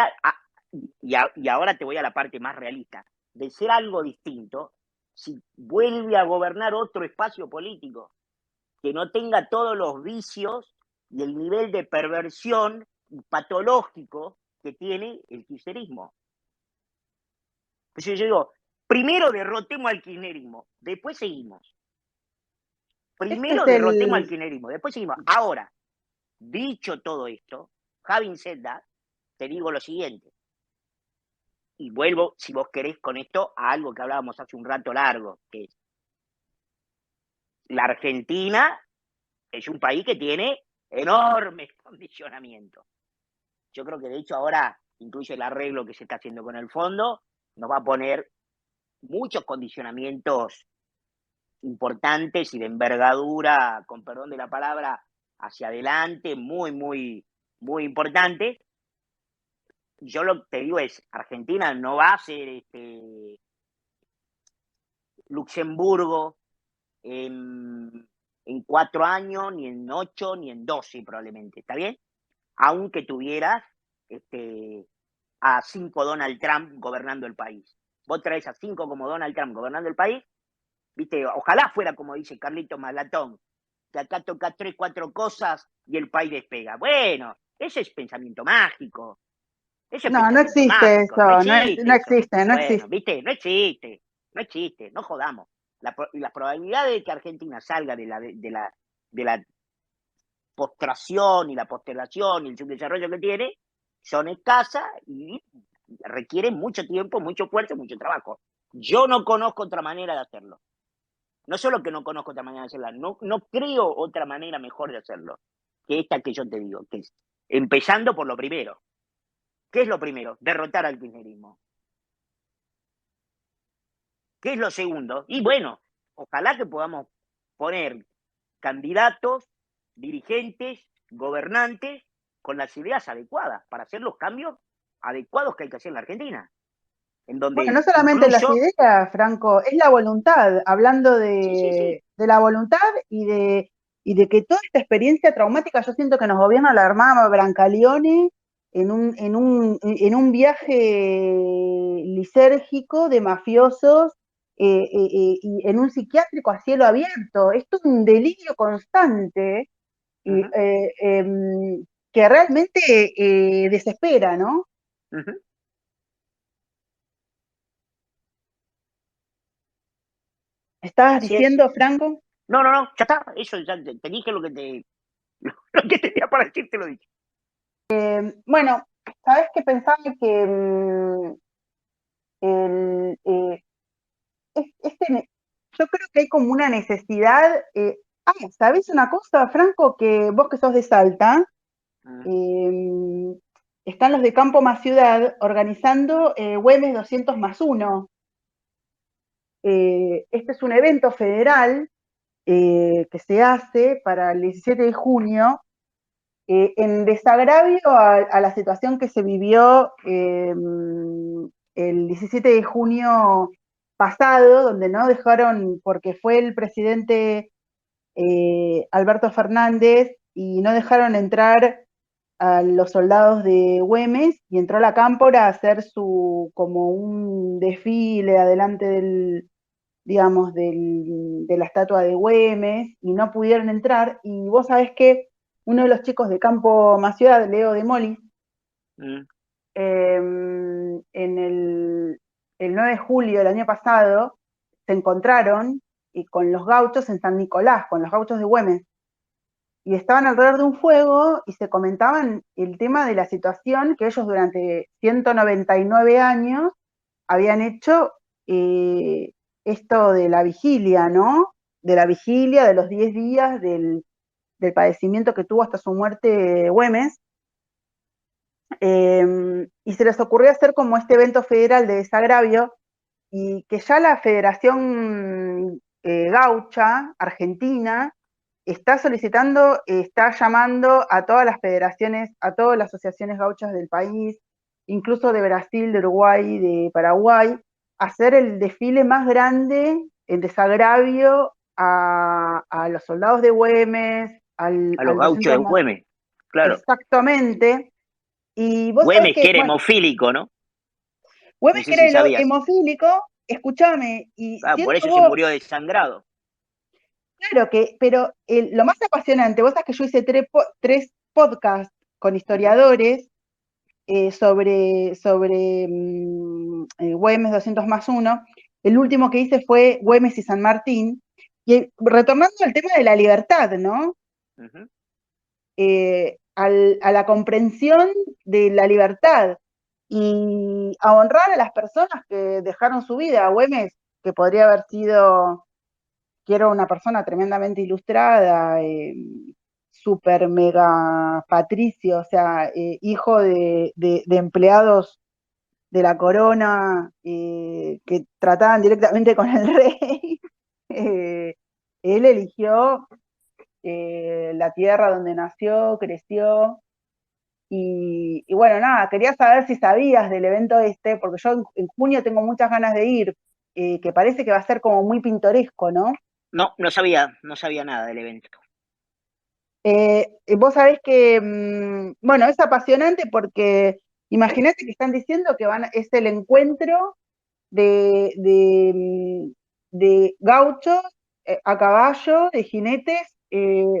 y ahora te voy a la parte más realista, de ser algo distinto si vuelve a gobernar otro espacio político que no tenga todos los vicios y el nivel de perversión patológico que tiene el kirchnerismo. Entonces yo digo, primero derrotemos al kirchnerismo, después seguimos. Este es Primero derrotemos al el, kirchnerismo, después seguimos. Ahora, dicho todo esto, having said that, te digo lo siguiente, y vuelvo, si vos querés, con esto a algo que hablábamos hace un rato largo, que es la Argentina es un país que tiene enormes condicionamientos. Yo creo que de hecho ahora, incluso el arreglo que se está haciendo con el fondo, nos va a poner muchos condicionamientos importantes y de envergadura, con perdón de la palabra, hacia adelante, muy, muy, muy importantes. Yo lo que te digo es, Argentina no va a ser Luxemburgo en 4 años, ni en 8, ni en 12 probablemente, ¿está bien? Aunque tuvieras a 5 Donald Trump gobernando el país. Vos traes a 5 como Donald Trump gobernando el país, viste, ojalá fuera como dice Carlito Malatón, que acá toca 3, 4 cosas y el país despega. Bueno, ese es pensamiento mágico. Ese es No, no pensamiento existe mágico, no eso, no existe eso. existe, no Bueno, existe. viste, no existe, no jodamos. La probabilidad de que Argentina salga de la postración y la postergación y el subdesarrollo que tiene son escasas y requieren mucho tiempo, mucho esfuerzo, mucho trabajo. Yo no conozco otra manera de hacerlo. No solo que no conozco otra manera de hacerla, no creo otra manera mejor de hacerlo que esta que yo te digo, que es empezando por lo primero. ¿Qué es lo primero? Derrotar al kirchnerismo. ¿Qué es lo segundo? Y bueno, ojalá que podamos poner candidatos, dirigentes, gobernantes con las ideas adecuadas para hacer los cambios adecuados que hay que hacer en la Argentina. En Bueno, no donde solamente las incluso, ideas, Franco, es la voluntad, hablando sí, sí, sí, de la voluntad y de que toda esta experiencia traumática, yo siento que nos gobierna la Armada Brancaleone en un viaje lisérgico de mafiosos y en un psiquiátrico a cielo abierto. Esto es un delirio constante y, uh-huh, que realmente desespera, ¿no? uh-huh. ¿Estabas Así es. diciendo, Franco? No, ya está, eso ya te dije lo que tenía para decir, te lo dije. Bueno, sabes que pensaba que el, yo creo que hay como una necesidad. ¿Sabes una cosa, Franco? Que vos que sos de Salta, Uh-huh, eh, están los de Campo más Ciudad organizando Güemes 200+1. Este es un evento federal que se hace para el 17 de junio en desagravio a la situación que se vivió el 17 de junio pasado, donde no dejaron, porque fue el presidente Alberto Fernández y no dejaron entrar a los soldados de Güemes y entró la Cámpora a hacer como un desfile adelante digamos, de la estatua de Güemes y no pudieron entrar. Y vos sabés que uno de los chicos de Campo Más Ciudad, Leo de Moli, uh-huh. en el 9 de julio del año pasado, se encontraron con los gauchos en San Nicolás, con los gauchos de Güemes, y estaban alrededor de un fuego y se comentaban el tema de la situación que ellos durante 199 años habían hecho esto de la vigilia, ¿no? De la vigilia, de los 10 días del padecimiento que tuvo hasta su muerte Güemes. Y se les ocurrió hacer como este evento federal de desagravio y que ya la Federación Gaucha Argentina está solicitando, está llamando a todas las federaciones, a todas las asociaciones gauchas del país, incluso de Brasil, de Uruguay, de Paraguay, a hacer el desfile más grande en desagravio a los soldados de Güemes, A los al gauchos de 200 más. Güemes, claro. Exactamente. Y vos sabés Güemes que, que era bueno, hemofílico, ¿no? No Güemes sé que era si sabías. hemofílico, escúchame, y Ah, por siendo eso se vos, murió desangrado. claro que, pero lo más apasionante, vos sabés que yo hice tres podcasts con Uh-huh, historiadores sobre Güemes 200+1. El último que hice fue Güemes y San Martín. Y retornando al tema de la libertad, ¿no? uh-huh. A la comprensión de la libertad y a honrar a las personas que dejaron su vida. Güemes, que podría haber sido, que era una persona tremendamente ilustrada, super mega patricio, o sea, hijo de empleados de la corona que trataban directamente con el rey. Él eligió la tierra donde nació, creció, y bueno, nada, quería saber si sabías del evento este, porque yo en junio tengo muchas ganas de ir, que parece que va a ser como muy pintoresco, ¿no? No, no sabía nada del evento. Vos sabés que, bueno, es apasionante porque imagínate que están diciendo que es el encuentro de gauchos a caballo, de jinetes,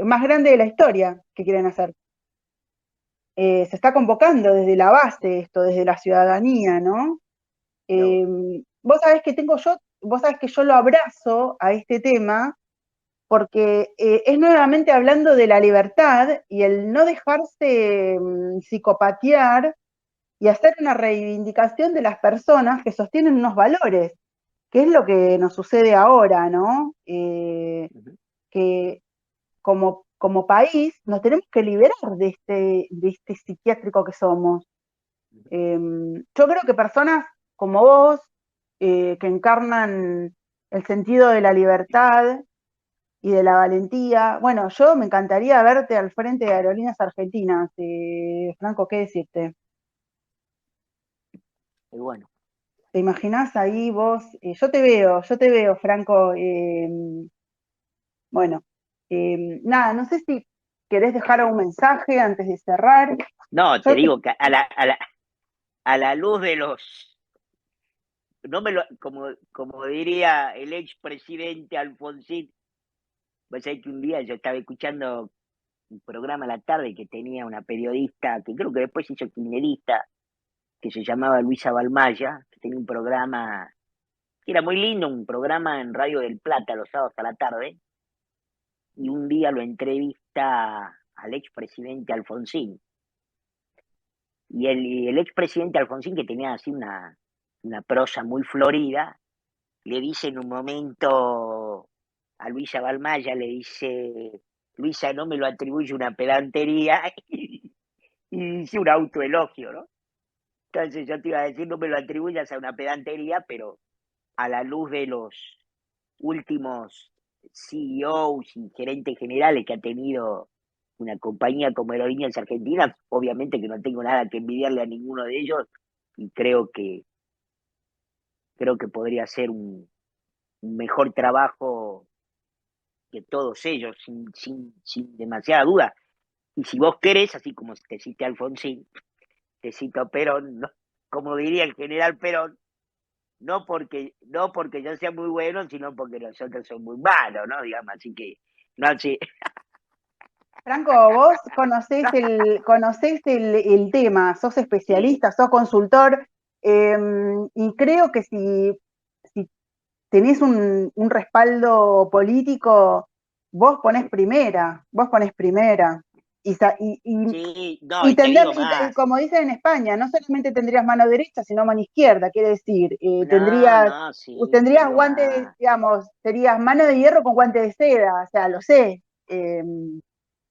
más grande de la historia que quieren hacer. Se está convocando desde la base esto, desde la ciudadanía, ¿no? No, Eh, vos sabés que yo lo abrazo a este tema porque es nuevamente hablando de la libertad y el no dejarse psicopatear y hacer una reivindicación de las personas que sostienen unos valores, que es lo que nos sucede ahora, ¿no? ujú, Que como país nos tenemos que liberar de este psiquiátrico que somos. ujú. Yo creo que personas como vos, que encarnan el sentido de la libertad y de la valentía, bueno, yo me encantaría verte al frente de Aerolíneas Argentinas, Franco, ¿qué decirte? Y bueno, ¿Te imaginás ahí vos? Yo te veo, Franco. Bueno, nada, no sé si querés dejar un mensaje antes de cerrar. no, te Yo te- digo que a la luz de los, no me lo, como diría el expresidente Alfonsín, pues hay que un día yo estaba escuchando un programa a la tarde que tenía una periodista, que creo que después se hizo kirchnerista, que se llamaba Luisa Balmaya, que tenía un programa, que era muy lindo, un programa en Radio del Plata los sábados a la tarde, y un día lo entrevista al expresidente Alfonsín. Y el expresidente Alfonsín, que tenía así una prosa muy florida, le dice en un momento a Luisa Balmaya, le dice, Luisa, no me lo atribuye una pedantería, y dice un autoelogio, ¿no? Entonces yo te iba a decir, no me lo atribuyas a una pedantería, pero a la luz de los últimos CEOs y gerentes generales que ha tenido una compañía como Aerolíneas Argentinas, obviamente que no tengo nada que envidiarle a ninguno de ellos y creo que podría ser un mejor trabajo que todos ellos, sin demasiada duda. Y si vos querés, así como te cité a Alfonsín, te cito a Perón, ¿no? Como diría el general Perón, no porque yo sea muy bueno, sino porque nosotros somos muy malos, ¿no? Digamos, así que, no así. Franco, vos conocés el tema, sos Sí, especialista, sos consultor, y creo que si tenés un respaldo político, vos ponés primera. Y, sa- y, y- sí, no, y y te tender, digo más. como dicen en España, no solamente tendrías mano derecha, sino mano izquierda, quiere decir, No, no, sí, te tendrías digo guantes, más. digamos, serías mano de hierro con guante de seda, o sea, lo sé.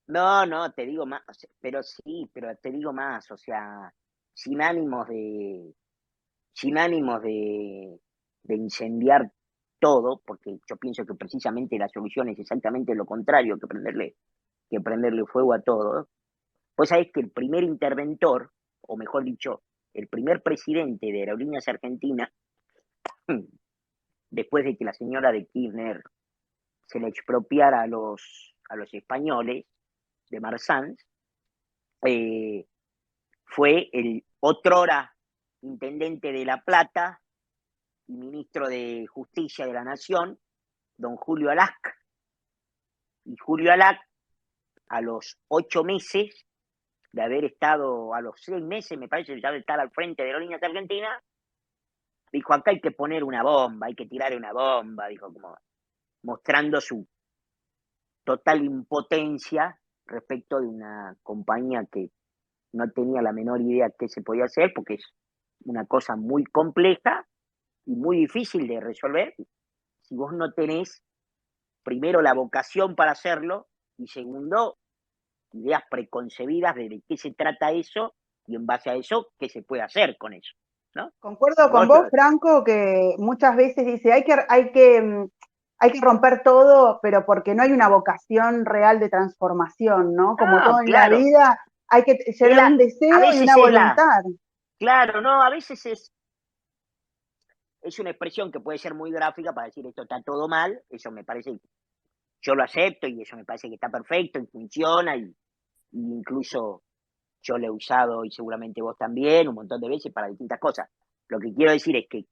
No, no, te digo más, o sea, pero sí, pero te digo más, o sea, sin ánimos de, sin ánimos de incendiar todo, porque yo pienso que precisamente la solución es exactamente lo contrario que prenderle fuego a todo. Pues sabés que el primer interventor, o mejor dicho, el primer presidente de Aerolíneas Argentinas, después de que la señora de Kirchner se le expropiara a los españoles de Marsans, eh, fue el otrora intendente de La Plata y ministro de Justicia de la Nación, don Julio Alac. Y Julio Alac, a los 8 meses de haber estado, a los 6 meses, me parece, ya de estar al frente de Aerolíneas Argentinas, dijo, acá hay que poner una bomba, hay que tirar una bomba, dijo, como mostrando su total impotencia respecto de una compañía que no tenía la menor idea qué se podía hacer, porque es una cosa muy compleja y muy difícil de resolver si vos no tenés, primero, la vocación para hacerlo y segundo, ideas preconcebidas de qué se trata eso y en base a eso, qué se puede hacer con eso, ¿no? Concuerdo con Vos, vos, Franco, que muchas veces dice, hay que romper todo, pero porque no hay una vocación real de transformación, ¿no? Como todo No, en la claro. vida, hay que Es llevar un a deseo y veces una es la, voluntad. claro, no, a veces es una expresión que puede ser muy gráfica para decir esto está todo mal, eso me parece, yo lo acepto y eso me parece que está perfecto y funciona y incluso yo lo he usado y seguramente vos también un montón de veces para distintas cosas. Lo que quiero decir es que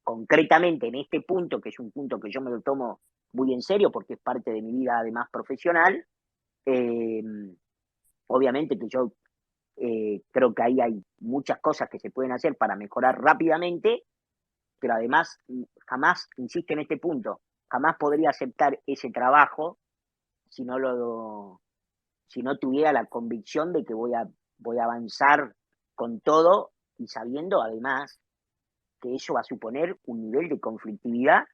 concretamente en este punto, que es un punto que yo me lo tomo muy en serio porque es parte de mi vida además profesional, eh, obviamente que yo creo que ahí hay muchas cosas que se pueden hacer para mejorar rápidamente, pero además jamás, insisto en este punto, jamás podría aceptar ese trabajo si no lo, si no tuviera la convicción de que voy a avanzar con todo y sabiendo además que eso va a suponer un nivel de conflictividad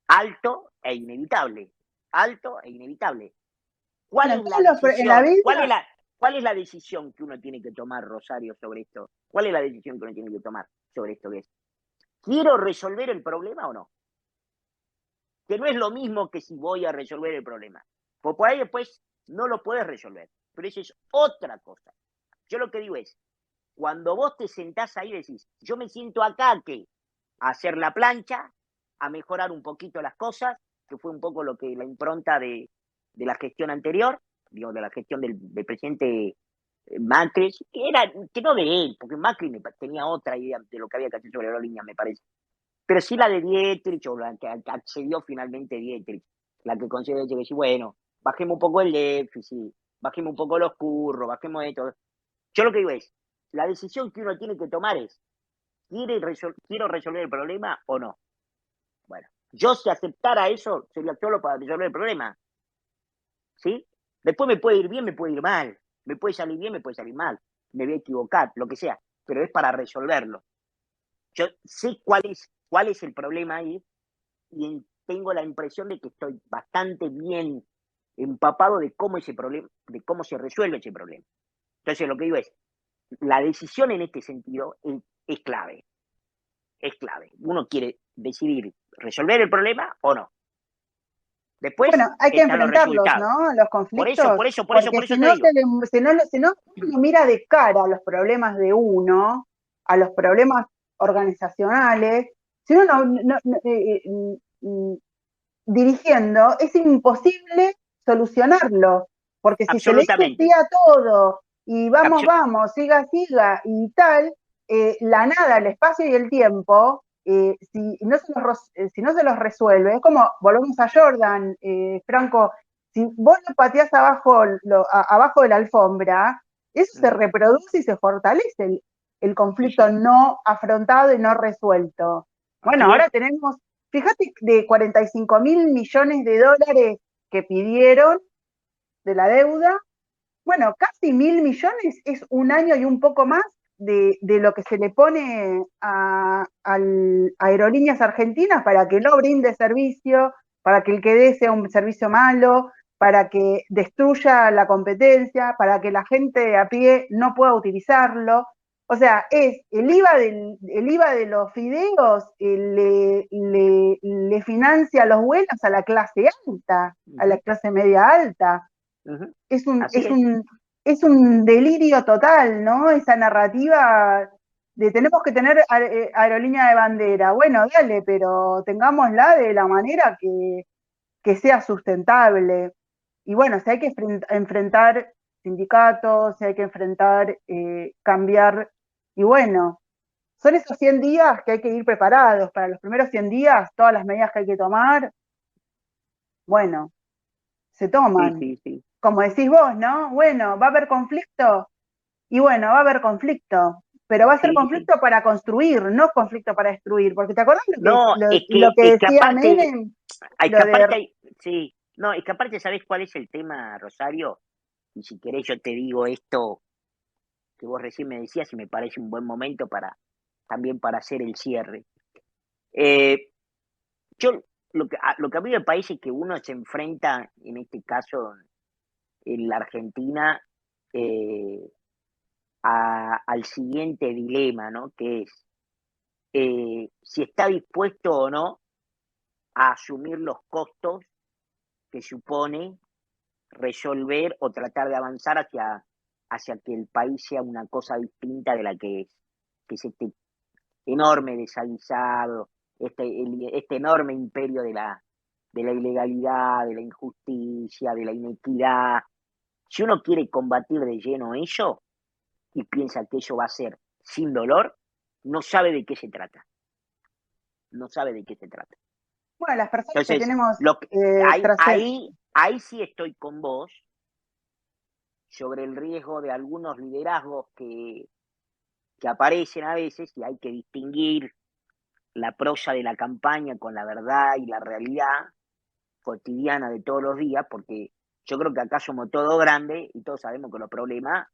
alto e inevitable. Alto e inevitable. ¿Cuál Bueno, es la en la decisión? vida, ¿Cuál es la decisión que uno tiene que tomar, Rosario, sobre esto? ¿Cuál es la decisión que uno tiene que tomar sobre esto que es? ¿Quiero resolver el problema o no? Que no es lo mismo que si voy a resolver el problema. Porque por ahí después no lo puedes resolver. Pero eso es otra cosa. Yo lo que digo es, cuando vos te sentás ahí y decís, yo me siento acá que a hacer la plancha, a mejorar un poquito las cosas, que fue un poco lo que la impronta de la gestión anterior, digo, de la gestión del presidente Macri, que no de él, porque Macri tenía otra idea de lo que había que hacer sobre la línea, me parece. Pero sí la de Dietrich, o la que accedió finalmente Dietrich, la que considera que sí, bueno, bajemos un poco el déficit, bajemos un poco los curros, bajemos esto. Yo lo que digo es, la decisión que uno tiene que tomar es, ¿quiero resolver el problema o no? Bueno, yo si aceptara eso, sería solo para resolver el problema, ¿sí? Después me puede ir bien, me puede ir mal, me puede salir bien, me puede salir mal, me voy a equivocar, lo que sea, pero es para resolverlo. Yo sé cuál es el problema ahí y tengo la impresión de que estoy bastante bien empapado de cómo ese problema, de cómo se resuelve ese problema. Entonces lo que digo es, la decisión en este sentido es clave, es clave. Uno quiere decidir resolver el problema o no. Después bueno, hay que están los enfrentarlos, resultados. ¿no? Los Por eso, conflictos, por eso, por eso, porque por eso te digo. si no uno mira de cara a los problemas de uno, a los problemas organizacionales, si uno dirigiendo, es imposible solucionarlo, porque si se le dice sí Absolutamente. a todo y vamos, Absol vamos, siga, siga y tal, la nada, el espacio y el tiempo, si no se los resuelve, es como, volvemos a Jordan, Franco, si vos lo pateás abajo de la alfombra, eso se reproduce y se fortalece el sí, conflicto sí. no afrontado y no resuelto. Bueno, Así es. ahora tenemos, fíjate, de 45.000 millones de dólares que pidieron de la deuda, bueno, casi 1.000 millones es un año y un poco más de lo que se le pone a Aerolíneas Argentinas para que no brinde servicio, para que el que dé sea un servicio malo, para que destruya la competencia, para que la gente a pie no pueda utilizarlo. O sea, es el IVA de los fideos le financia los vuelos a la clase alta, a la Ujú, clase media alta. ujú. Es un, Así es es. un, es un delirio total, ¿no? Esa narrativa de tenemos que tener aerolínea de bandera. Bueno, dale, pero tengámosla de la manera que sea sustentable. Y bueno, si hay que enfrentar sindicatos, si hay que enfrentar, cambiar, y bueno, son esos 100 días que hay que ir preparados. Para los primeros 100 días, todas las medidas que hay que tomar, bueno, se Sí, toman. sí, sí. Como decís vos, ¿no? Bueno, ¿va a haber conflicto? Y bueno, va a haber conflicto, pero va a ser Sí, sí. conflicto para construir, no conflicto para destruir, porque ¿te acordás No, lo que es que decía aparte, Menem? es que Lo de, aparte sí, no, es que aparte, ¿sabés cuál es el tema, Rosario? Y si querés yo te digo esto que vos recién me decías y me parece un buen momento también para hacer el cierre. Eh, yo, lo que a mí me parece es que uno se enfrenta, en este caso, en la Argentina, eh, al siguiente dilema, ¿no? Que es si está dispuesto o no a asumir los costos que supone resolver o tratar de avanzar hacia que el país sea una cosa distinta de la que es este enorme desaguisado, este enorme imperio de la ilegalidad, de la injusticia, de la inequidad. Si uno quiere combatir de lleno eso y piensa que eso va a ser sin dolor, no sabe de qué se trata. No sabe de qué se trata. Bueno, las personas que Entonces, tenemos ahí sí estoy con vos sobre el riesgo de algunos liderazgos que aparecen a veces y hay que distinguir la prosa de la campaña con la verdad y la realidad cotidiana de todos los días, porque yo creo que acá somos todos grandes y todos sabemos que los problemas,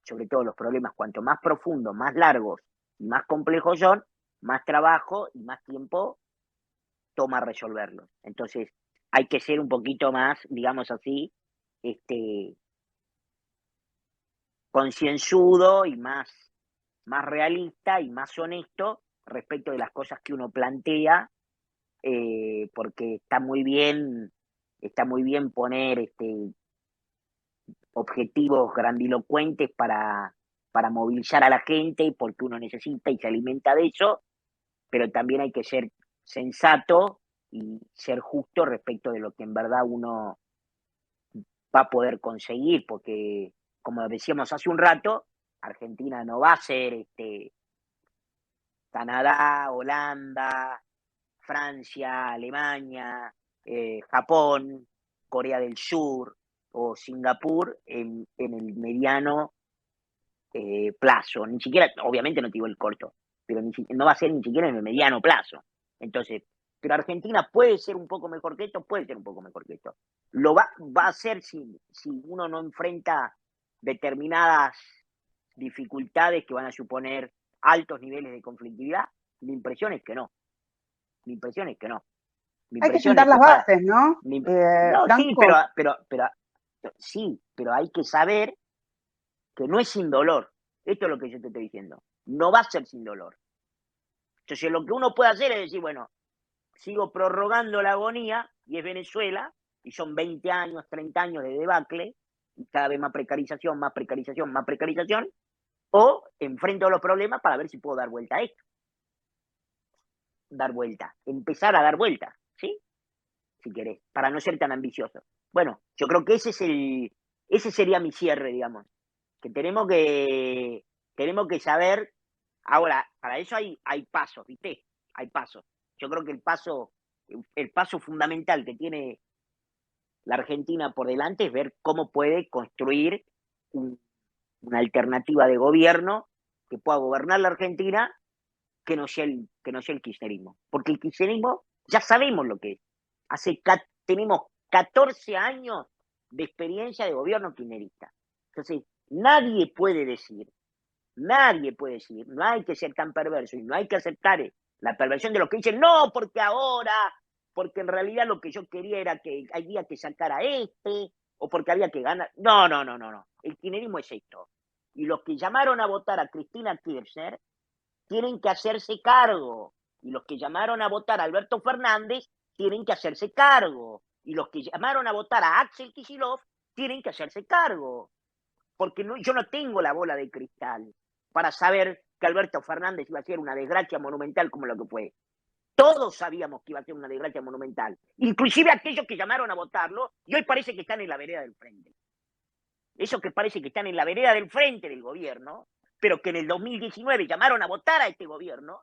sobre todo los problemas, cuanto más profundos, más largos y más complejos son, más trabajo y más tiempo toma resolverlos. Entonces, hay que ser un poquito más, digamos así, este, concienzudo y más realista y más honesto respecto de las cosas que uno plantea, porque está muy bien poner objetivos grandilocuentes para movilizar a la gente, porque uno necesita y se alimenta de eso, pero también hay que ser sensato y ser justo respecto de lo que en verdad uno va a poder conseguir, porque como decíamos hace un rato, Argentina no va a ser Canadá, Holanda, Francia, Alemania, Japón, Corea del Sur o Singapur en el mediano plazo. Ni siquiera, obviamente no te digo el corto, pero no va a ser ni siquiera en el mediano plazo. Entonces, pero Argentina puede ser un poco mejor que esto, puede ser un poco mejor que esto. Va a ser si uno no enfrenta determinadas dificultades que van a suponer altos niveles de conflictividad. Mi impresión es que no. Mi impresión es que no. Mi hay que impresión sentar es las que bases, ¿no? no, sí, Franco, sí, pero hay que saber que no es sin dolor. Esto es lo que yo te estoy diciendo. No va a ser sin dolor. Entonces, lo que uno puede hacer es decir, bueno, sigo prorrogando la agonía, y es Venezuela, y son 20 años, 30 años de debacle, y cada vez más precarización, más precarización, más precarización, o enfrento los problemas para ver si puedo dar vuelta a esto. Dar vuelta, empezar a dar vuelta, ¿sí? Si querés, para no ser tan ambicioso. Bueno, yo creo que ese sería mi cierre, digamos, que tenemos que saber, ahora, para eso hay pasos, ¿viste? Hay pasos. Yo creo que el paso fundamental que tiene la Argentina por delante es ver cómo puede construir un, una alternativa de gobierno que pueda gobernar la Argentina que no sea el kirchnerismo. Porque el kirchnerismo ya sabemos lo que es. Tenemos 14 años de experiencia de gobierno kirchnerista. Entonces, nadie puede decir, no hay que ser tan perverso y no hay que aceptar la perversión de los que dicen, no, porque ahora, porque en realidad lo que yo quería era que había que sacar a o porque había que ganar. No, no, no, no, no. El kirchnerismo es esto. Y los que llamaron a votar a Cristina Kirchner tienen que hacerse cargo. Y los que llamaron a votar a Alberto Fernández tienen que hacerse cargo. Y los que llamaron a votar a Axel Kicillof tienen que hacerse cargo. Porque yo no tengo la bola de cristal para saber que Alberto Fernández iba a ser una desgracia monumental como lo que fue. Todos sabíamos que iba a ser una desgracia monumental, inclusive aquellos que llamaron a votarlo y hoy parece que están en la vereda del frente. Esos que parece que están en la vereda del frente del gobierno, pero que en el 2019 llamaron a votar a este gobierno,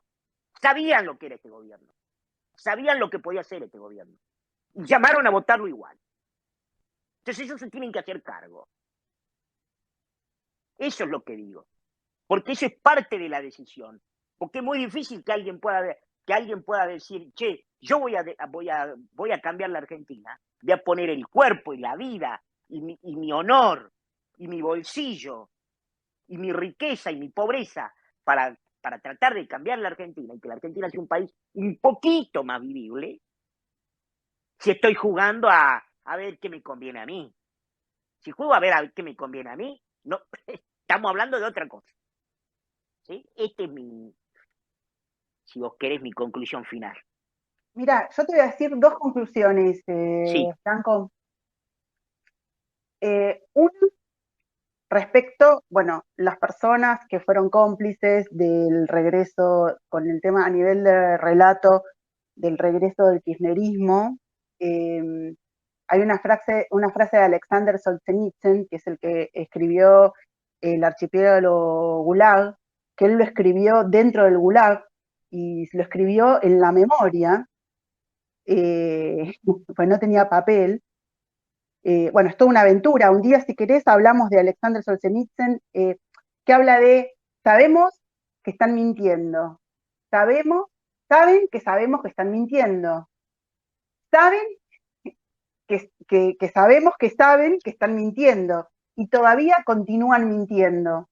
sabían lo que era este gobierno, sabían lo que podía hacer este gobierno, y llamaron a votarlo igual. Entonces ellos se tienen que hacer cargo. Eso es lo que digo. Porque eso es parte de la decisión. Porque es muy difícil que alguien pueda decir, che, yo voy a cambiar la Argentina, voy a poner el cuerpo y la vida y mi honor y mi bolsillo y mi riqueza y mi pobreza para tratar de cambiar la Argentina y que la Argentina sea un país un poquito más vivible, si estoy jugando a ver qué me conviene a mí. Si juego a ver qué me conviene a mí, no, estamos hablando de otra cosa. ¿Sí? Este es si vos querés, mi conclusión final. Mira, yo te voy a decir dos conclusiones, Sí, Franco. Una, respecto, bueno, las personas que fueron cómplices del regreso, con el tema a nivel de relato, del regreso del kirchnerismo, hay una frase de Alexander Solzhenitsyn, que es el que escribió El archipiélago Gulag, que él lo escribió dentro del Gulag y lo escribió en la memoria, pues no tenía papel. Bueno, es toda una aventura. Un día, si querés, hablamos de Alexander Solzhenitsyn, que habla de, sabemos que están mintiendo, sabemos, saben que están mintiendo, saben que sabemos que saben que están mintiendo y todavía continúan mintiendo,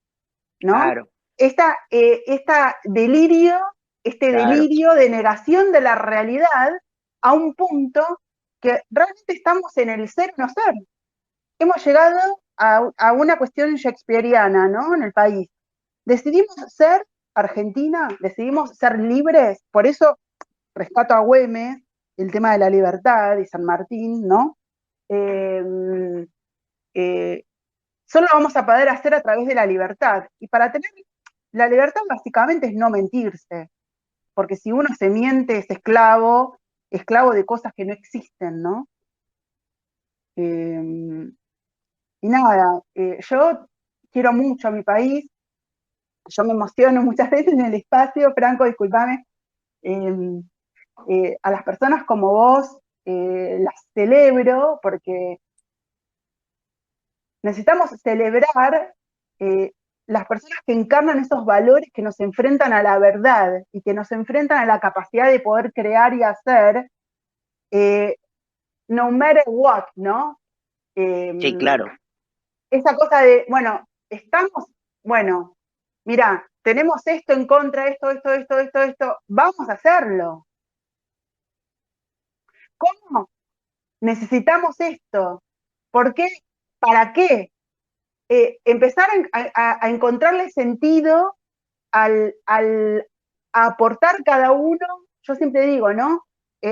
¿no? claro, Esta delirio, este claro, delirio de negación de la realidad a un punto que realmente estamos en el ser no ser. Hemos llegado a una cuestión shakespeariana, ¿no? En el país. Decidimos ser Argentina, decidimos ser libres, por eso rescato a Güemes, el tema de la libertad y San Martín, ¿no? Eh, eh, Solo lo vamos a poder hacer a través de la libertad. Y para tener la libertad básicamente es no mentirse, porque si uno se miente es esclavo, esclavo de cosas que no existen, ¿no? Eh, y nada, yo quiero mucho a mi país, yo me emociono muchas veces en el espacio, Franco, discúlpame, eh, a las personas como vos las celebro porque necesitamos celebrar eh, las personas que encarnan esos valores que nos enfrentan a la verdad y que nos enfrentan a la capacidad de poder crear y hacer, eh, no matter what, ¿no? Eh, sí, claro. Esa cosa de, bueno, estamos, bueno, mira, tenemos esto en contra, esto, vamos a hacerlo. ¿Cómo? Necesitamos esto. ¿Por qué? ¿Para qué? Empezar a encontrarle sentido a aportar cada uno, yo siempre digo, ¿no?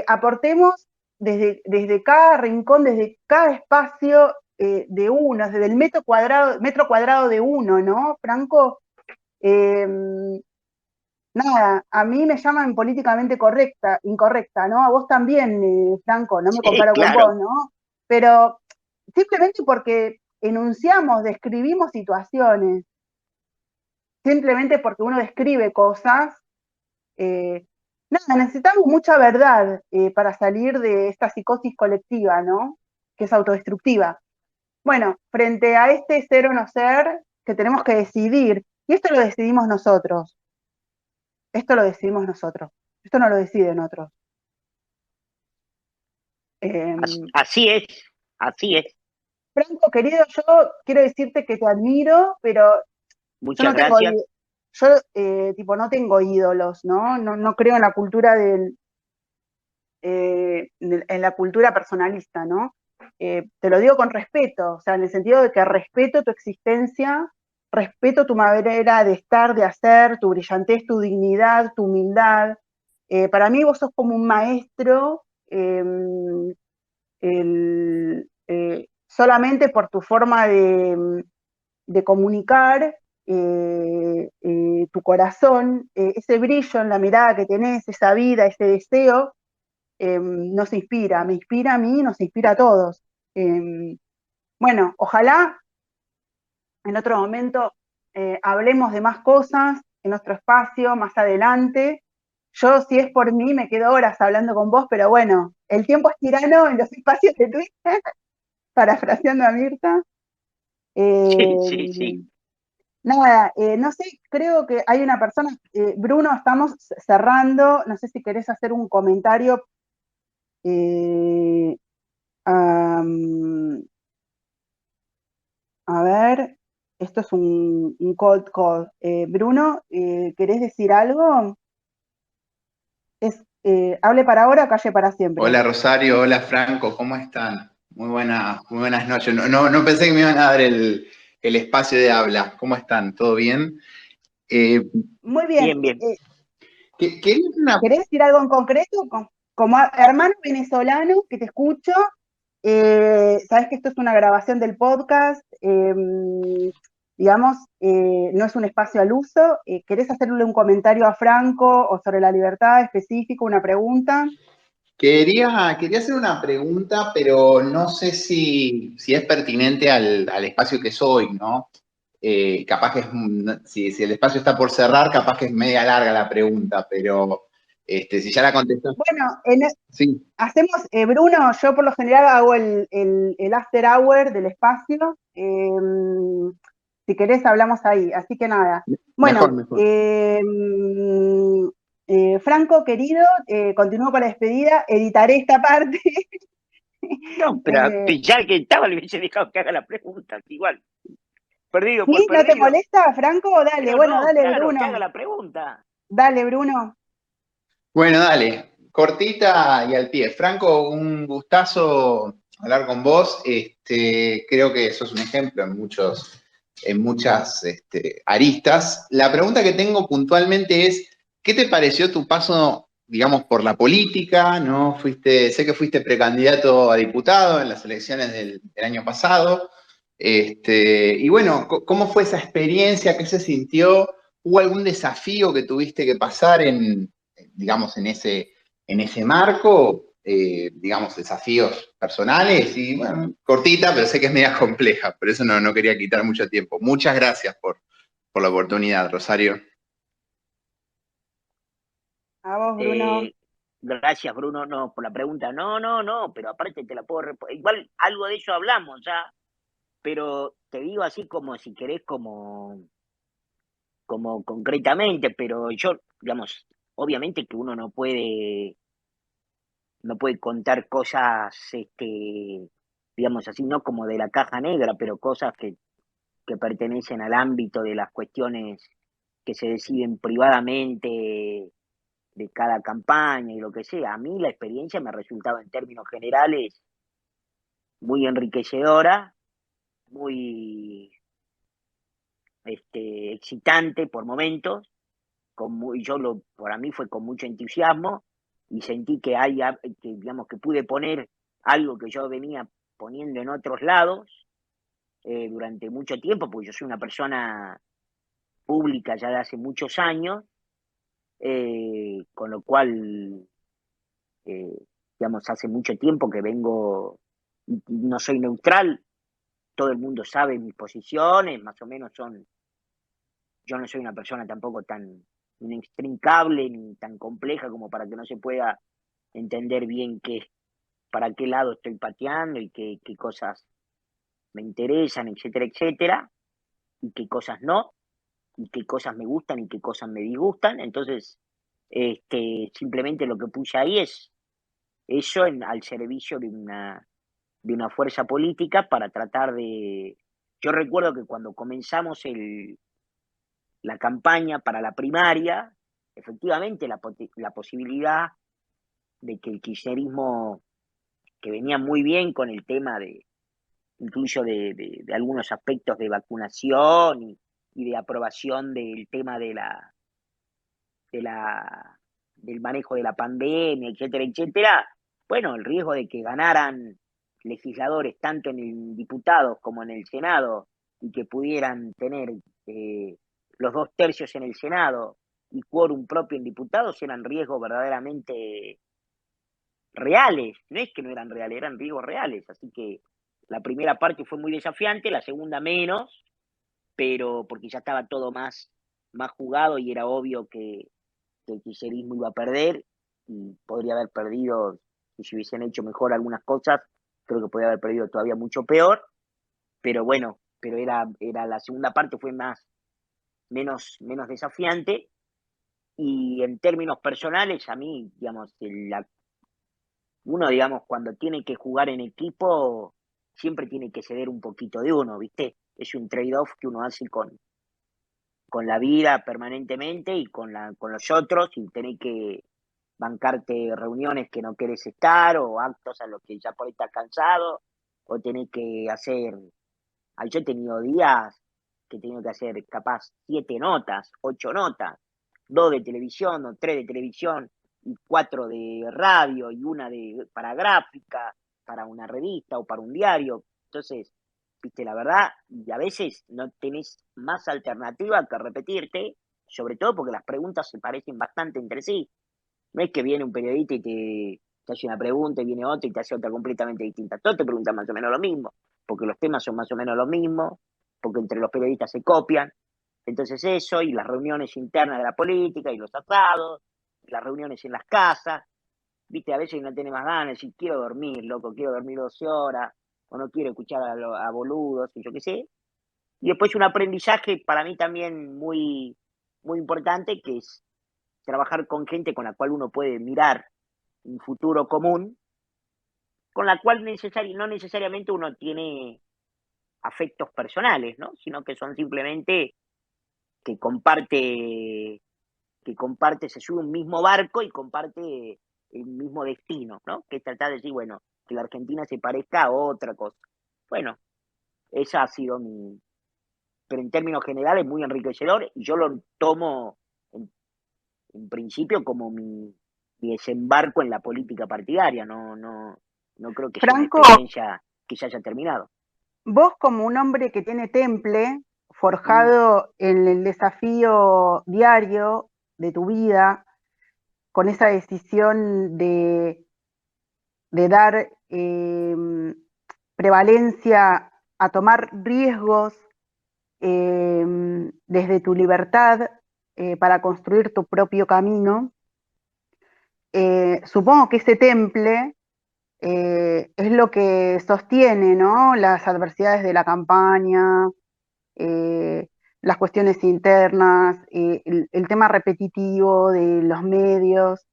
Aportemos desde cada rincón, desde cada espacio de uno, desde el metro cuadrado de uno, ¿no, Franco? Eh, Nada, a mí me llaman políticamente incorrecta, ¿no? A vos también, Franco, no me Sí, comparo con vos, claro. ¿no? Pero simplemente porque enunciamos, describimos situaciones, simplemente porque uno describe cosas, eh, nada, necesitamos mucha verdad para salir de esta psicosis colectiva, ¿no? Que es autodestructiva. Bueno, frente a este ser o no ser que tenemos que decidir, y esto lo decidimos nosotros, esto lo decidimos nosotros, esto no lo deciden otros. Eh, Así es, así es. Franco, querido, yo quiero decirte que te admiro, pero yo Muchas no tengo, gracias. yo tipo, no tengo ídolos, ¿no? No, no creo en la cultura en la cultura personalista, ¿no? Te lo digo con respeto, o sea, en el sentido de que respeto tu existencia, respeto tu manera de estar, de hacer, tu brillantez, tu dignidad, tu humildad. Para mí vos sos como un maestro, solamente por tu forma de comunicar, tu corazón, ese brillo en la mirada que tenés, esa vida, ese deseo, nos inspira, me inspira a mí, nos inspira a todos. Bueno, ojalá en otro momento hablemos de más cosas en nuestro espacio, más adelante. Yo, si es por mí, me quedo horas hablando con vos, pero bueno, el tiempo es tirano en los espacios de Twitter, parafraseando a Mirta. Sí, Eh, sí, sí. Nada, no sé, creo que hay una persona, Bruno, estamos cerrando, no sé si querés hacer un comentario. eh, am, A ver, esto es un cold call. Bruno, ¿querés decir algo? Hable para ahora, calle para siempre. Hola Rosario, hola Franco, ¿cómo están? Muy buenas noches. No pensé que me iban a dar el espacio de habla. ¿Cómo están? ¿Todo bien? Eh, Muy bien. Bien, bien. ¿qué es una ¿Querés decir algo en concreto? como hermano venezolano que te escucho, sabes que esto es una grabación del podcast, digamos, no es un espacio al uso. ¿Querés hacerle un comentario a Franco o sobre la libertad específico, una pregunta? Quería hacer una pregunta, pero no sé si es pertinente al espacio que soy, ¿no? Capaz que si el espacio está por cerrar, capaz que es media larga la pregunta, pero si ya la contestó. Bueno, Sí. hacemos, Bruno, yo por lo general hago el after hour del espacio. Si querés, hablamos ahí. Así que nada. Mejor, Bueno, mejor. Franco, querido, continúo con la despedida. Editaré esta parte. No, pero ya que estaba le hubiese dejado que haga la pregunta, igual. Perdido por ¿Sí? ¿No te perdido. molesta, Franco? Dale, Pero bueno, no, dale, claro, que haga Bruno. la pregunta. Dale, Bruno. Bueno, dale, cortita y al pie. Franco, un gustazo hablar con vos. Creo que sos un ejemplo en muchas aristas. La pregunta que tengo puntualmente es, ¿qué te pareció tu paso, digamos, por la política? ¿No? Sé que fuiste precandidato a diputado en las elecciones del año pasado. Y bueno, ¿cómo fue esa experiencia? ¿Qué se sintió? ¿Hubo algún desafío que tuviste que pasar digamos, en ese marco, digamos, desafíos personales? Y bueno, cortita, pero sé que es media compleja, por eso no quería quitar mucho tiempo. Muchas gracias por la oportunidad, Rosario. A vos, Bruno. Eh, gracias, Bruno, no, por la pregunta. No, pero aparte te la puedo responder. Igual algo de eso hablamos ya, pero te digo así como si querés, como concretamente, pero yo, digamos, obviamente que uno no puede contar cosas, digamos así, no como de la caja negra, pero cosas que pertenecen al ámbito de las cuestiones que se deciden privadamente de cada campaña y lo que sea. A mí la experiencia me ha resultado en términos generales muy enriquecedora, muy excitante por momentos, para mí fue con mucho entusiasmo y sentí que, digamos, que pude poner algo que yo venía poniendo en otros lados durante mucho tiempo, porque yo soy una persona pública ya de hace muchos años, con lo cual, eh, digamos, hace mucho tiempo que vengo y no soy neutral, todo el mundo sabe mis posiciones, más o menos yo no soy una persona tampoco tan inextricable ni tan compleja como para que no se pueda entender bien para qué lado estoy pateando y qué cosas me interesan, etcétera, etcétera, y qué cosas no, y qué cosas me gustan y qué cosas me disgustan. Entonces, simplemente lo que puse ahí es eso al servicio de una fuerza política para tratar de... Yo recuerdo que cuando comenzamos la campaña para la primaria, efectivamente la posibilidad de que el kirchnerismo, que venía muy bien con el tema incluso de algunos aspectos de vacunación y de aprobación del tema de la, del manejo de la pandemia, etcétera, etcétera, bueno, el riesgo de que ganaran legisladores tanto en el diputados como en el Senado y que pudieran tener los 2/3 en el Senado y quórum propio en diputados eran riesgos verdaderamente reales, no es que no eran reales, eran riesgos reales, así que la primera parte fue muy desafiante, la segunda menos, pero porque ya estaba todo más jugado y era obvio que el kirchnerismo iba a perder y podría haber perdido, si se hubiesen hecho mejor algunas cosas, creo que podría haber perdido todavía mucho peor, pero bueno, pero era la segunda parte fue menos desafiante y en términos personales a mí, digamos, uno, digamos, cuando tiene que jugar en equipo, siempre tiene que ceder un poquito de uno, ¿viste? Es un trade-off que uno hace con la vida permanentemente y con los otros y tenés que bancarte reuniones que no querés estar o actos a los que ya por ahí estás cansado o tenés que hacer... Yo he tenido días que he tenido que hacer capaz 7 notas, 8 notas, 2 de televisión o 3 de televisión y 4 de radio y una para gráfica, para una revista o para un diario. Entonces, viste, la verdad, y a veces no tenés más alternativa que repetirte, sobre todo porque las preguntas se parecen bastante entre sí. No es que viene un periodista y te hace una pregunta y viene otro y te hace otra completamente distinta. Todos te preguntan más o menos lo mismo, porque los temas son más o menos los mismos, porque entre los periodistas se copian. Entonces eso, y las reuniones internas de la política, y los asados, y las reuniones en las casas, viste, a veces no tenés más ganas, y quiero dormir, loco, quiero dormir 12 horas, o no quiero escuchar a boludos, y yo qué sé. Y después un aprendizaje para mí también muy, muy importante, que es trabajar con gente con la cual uno puede mirar un futuro común, con la cual no necesariamente uno tiene afectos personales, ¿no? Sino que son simplemente que comparte, se sube un mismo barco y comparte el mismo destino, ¿no? Que es tratar de decir, bueno, que la Argentina se parezca a otra cosa. Bueno, esa ha sido pero en términos generales muy enriquecedor, y yo lo tomo en principio como mi desembarco en la política partidaria. No creo que sea una Franco, experiencia que ya haya terminado. vos como un hombre que tiene temple, Mm, forjado en el desafío diario de tu vida, con esa decisión de dar prevalencia a tomar riesgos desde tu libertad para construir tu propio camino, supongo que ese temple es lo que sostiene, ¿no? Las adversidades de la campaña, eh, las cuestiones internas, el tema repetitivo de los medios,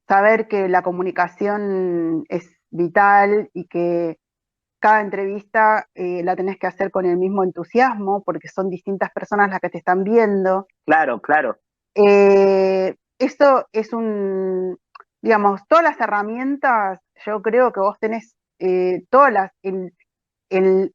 saber que la comunicación es vital y que cada entrevista la tenés que hacer con el mismo entusiasmo porque son distintas personas las que te están viendo. claro, claro. Esto es digamos, todas las herramientas, yo creo que vos tenés todas en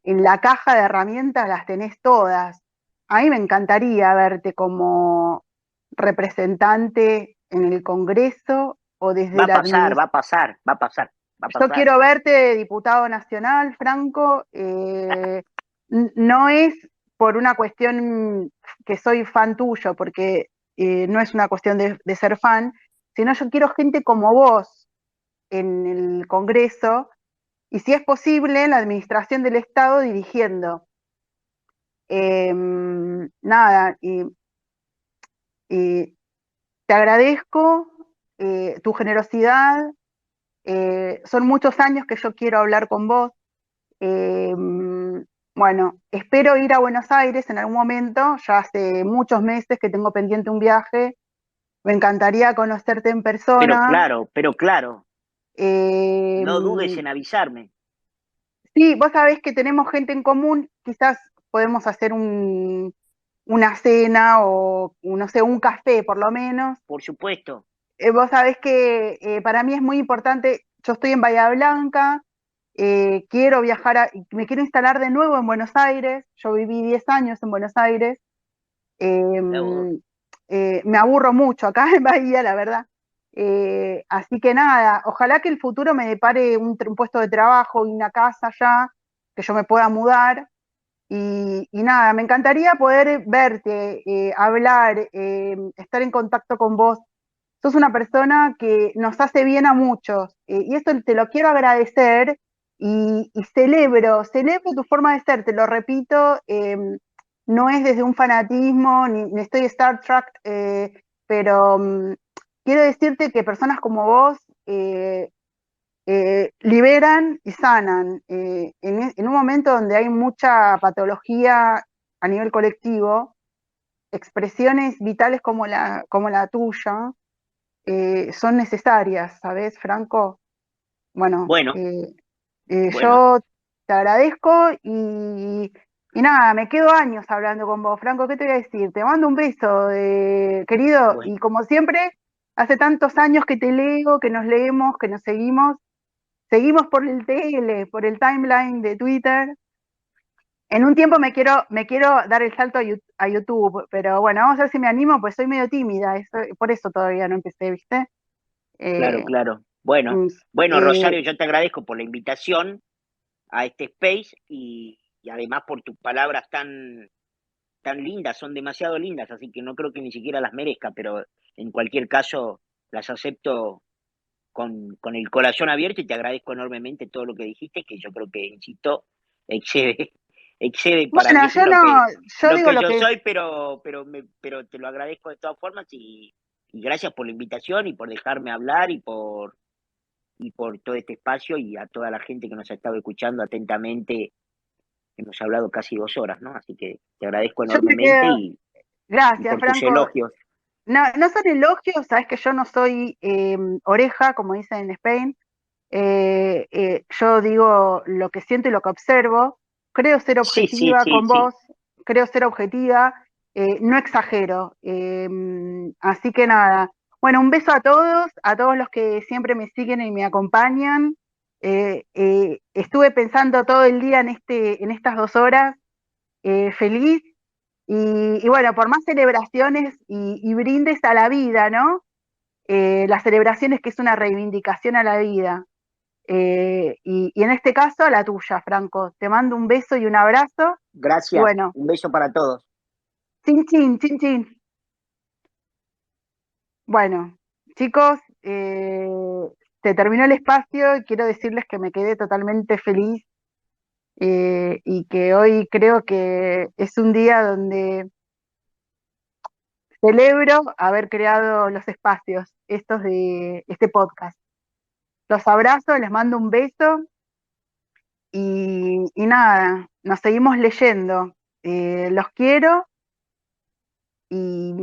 la caja de herramientas las tenés todas. A mí me encantaría verte como representante en el Congreso o Va desde a la pasar, va administración. a pasar, va a pasar, va a Yo pasar. quiero verte diputado nacional, Franco. No es por una cuestión que soy fan tuyo, porque no es una cuestión de ser fan, sino yo quiero gente como vos en el Congreso y si es posible en la administración del Estado dirigiendo. Nada, y te agradezco tu generosidad. Son muchos años que yo quiero hablar con vos. Bueno, espero ir a Buenos Aires en algún momento, ya hace muchos meses que tengo pendiente un viaje, me encantaría conocerte en persona. Pero claro, Eh, no dudes en avisarme, sí, vos sabés que tenemos gente en común, quizás podemos hacer una cena o, no sé, un café por lo menos. por supuesto. Vos sabés que para mí es muy importante, yo estoy en Bahía Blanca, quiero viajar, me quiero instalar de nuevo en Buenos Aires, yo viví 10 años en Buenos Aires, eh, Mirá vos. me aburro mucho acá en Bahía, la verdad. Así que nada, ojalá que el futuro me depare un puesto de trabajo y una casa ya, que yo me pueda mudar. Y nada, me encantaría poder verte, hablar, estar en contacto con vos. Sos una persona que nos hace bien a muchos y esto te lo quiero agradecer y celebro tu forma de ser, te lo repito, no es desde un fanatismo, ni estoy Star Trek, pero quiero decirte que personas como vos liberan y sanan. En un momento donde hay mucha patología a nivel colectivo, expresiones vitales como la tuya son necesarias, ¿sabes, Franco? Bueno, Bueno, bueno, yo te agradezco y nada, me quedo años hablando con vos, Franco, ¿qué te voy a decir? Te mando un beso, querido, bueno. y como siempre, hace tantos años que te leo, que nos leemos, que nos seguimos por el TL, por el timeline de Twitter. En un tiempo me quiero dar el salto a YouTube, pero bueno, vamos a ver si me animo, pues soy medio tímida, por eso todavía no empecé, ¿viste? Claro, Eh, claro. Bueno, mm, bueno, eh, Rosario, yo te agradezco por la invitación a este space y además por tus palabras tan lindas, son demasiado lindas, así que no creo que ni siquiera las merezca, pero en cualquier caso las acepto con el corazón abierto y te agradezco enormemente todo lo que dijiste, que yo creo que, insisto, excede, excede para bueno, mí yo no, yo lo digo que lo yo que soy, pero te lo agradezco de todas formas y gracias por la invitación y por dejarme hablar y por todo este espacio y a toda la gente que nos ha estado escuchando atentamente. Hemos hablado casi 2 horas, ¿no? Así que te agradezco yo me enormemente quedo, y gracias, por tus Franco. elogios. No, no son elogios, sabes que yo no soy oreja, como dicen en Spain. Yo digo lo que siento y lo que observo. Creo ser Sí, sí, objetiva sí, con sí. vos, creo ser objetiva, no exagero. Así que nada, bueno, un beso a todos los que siempre me siguen y me acompañan. Estuve pensando todo el día en estas 2 horas, feliz. Y bueno, por más celebraciones y brindes a la vida, ¿no? Las celebraciones que es una reivindicación a la vida. Y en este caso a la tuya, Franco. Te mando un beso y un abrazo. Y Gracias. bueno, Un beso para todos. chin chin, chin chin. Bueno, chicos, se terminó el espacio y quiero decirles que me quedé totalmente feliz y que hoy creo que es un día donde celebro haber creado los espacios, estos de este podcast. Los abrazo, les mando un beso y nada, nos seguimos leyendo. Los quiero y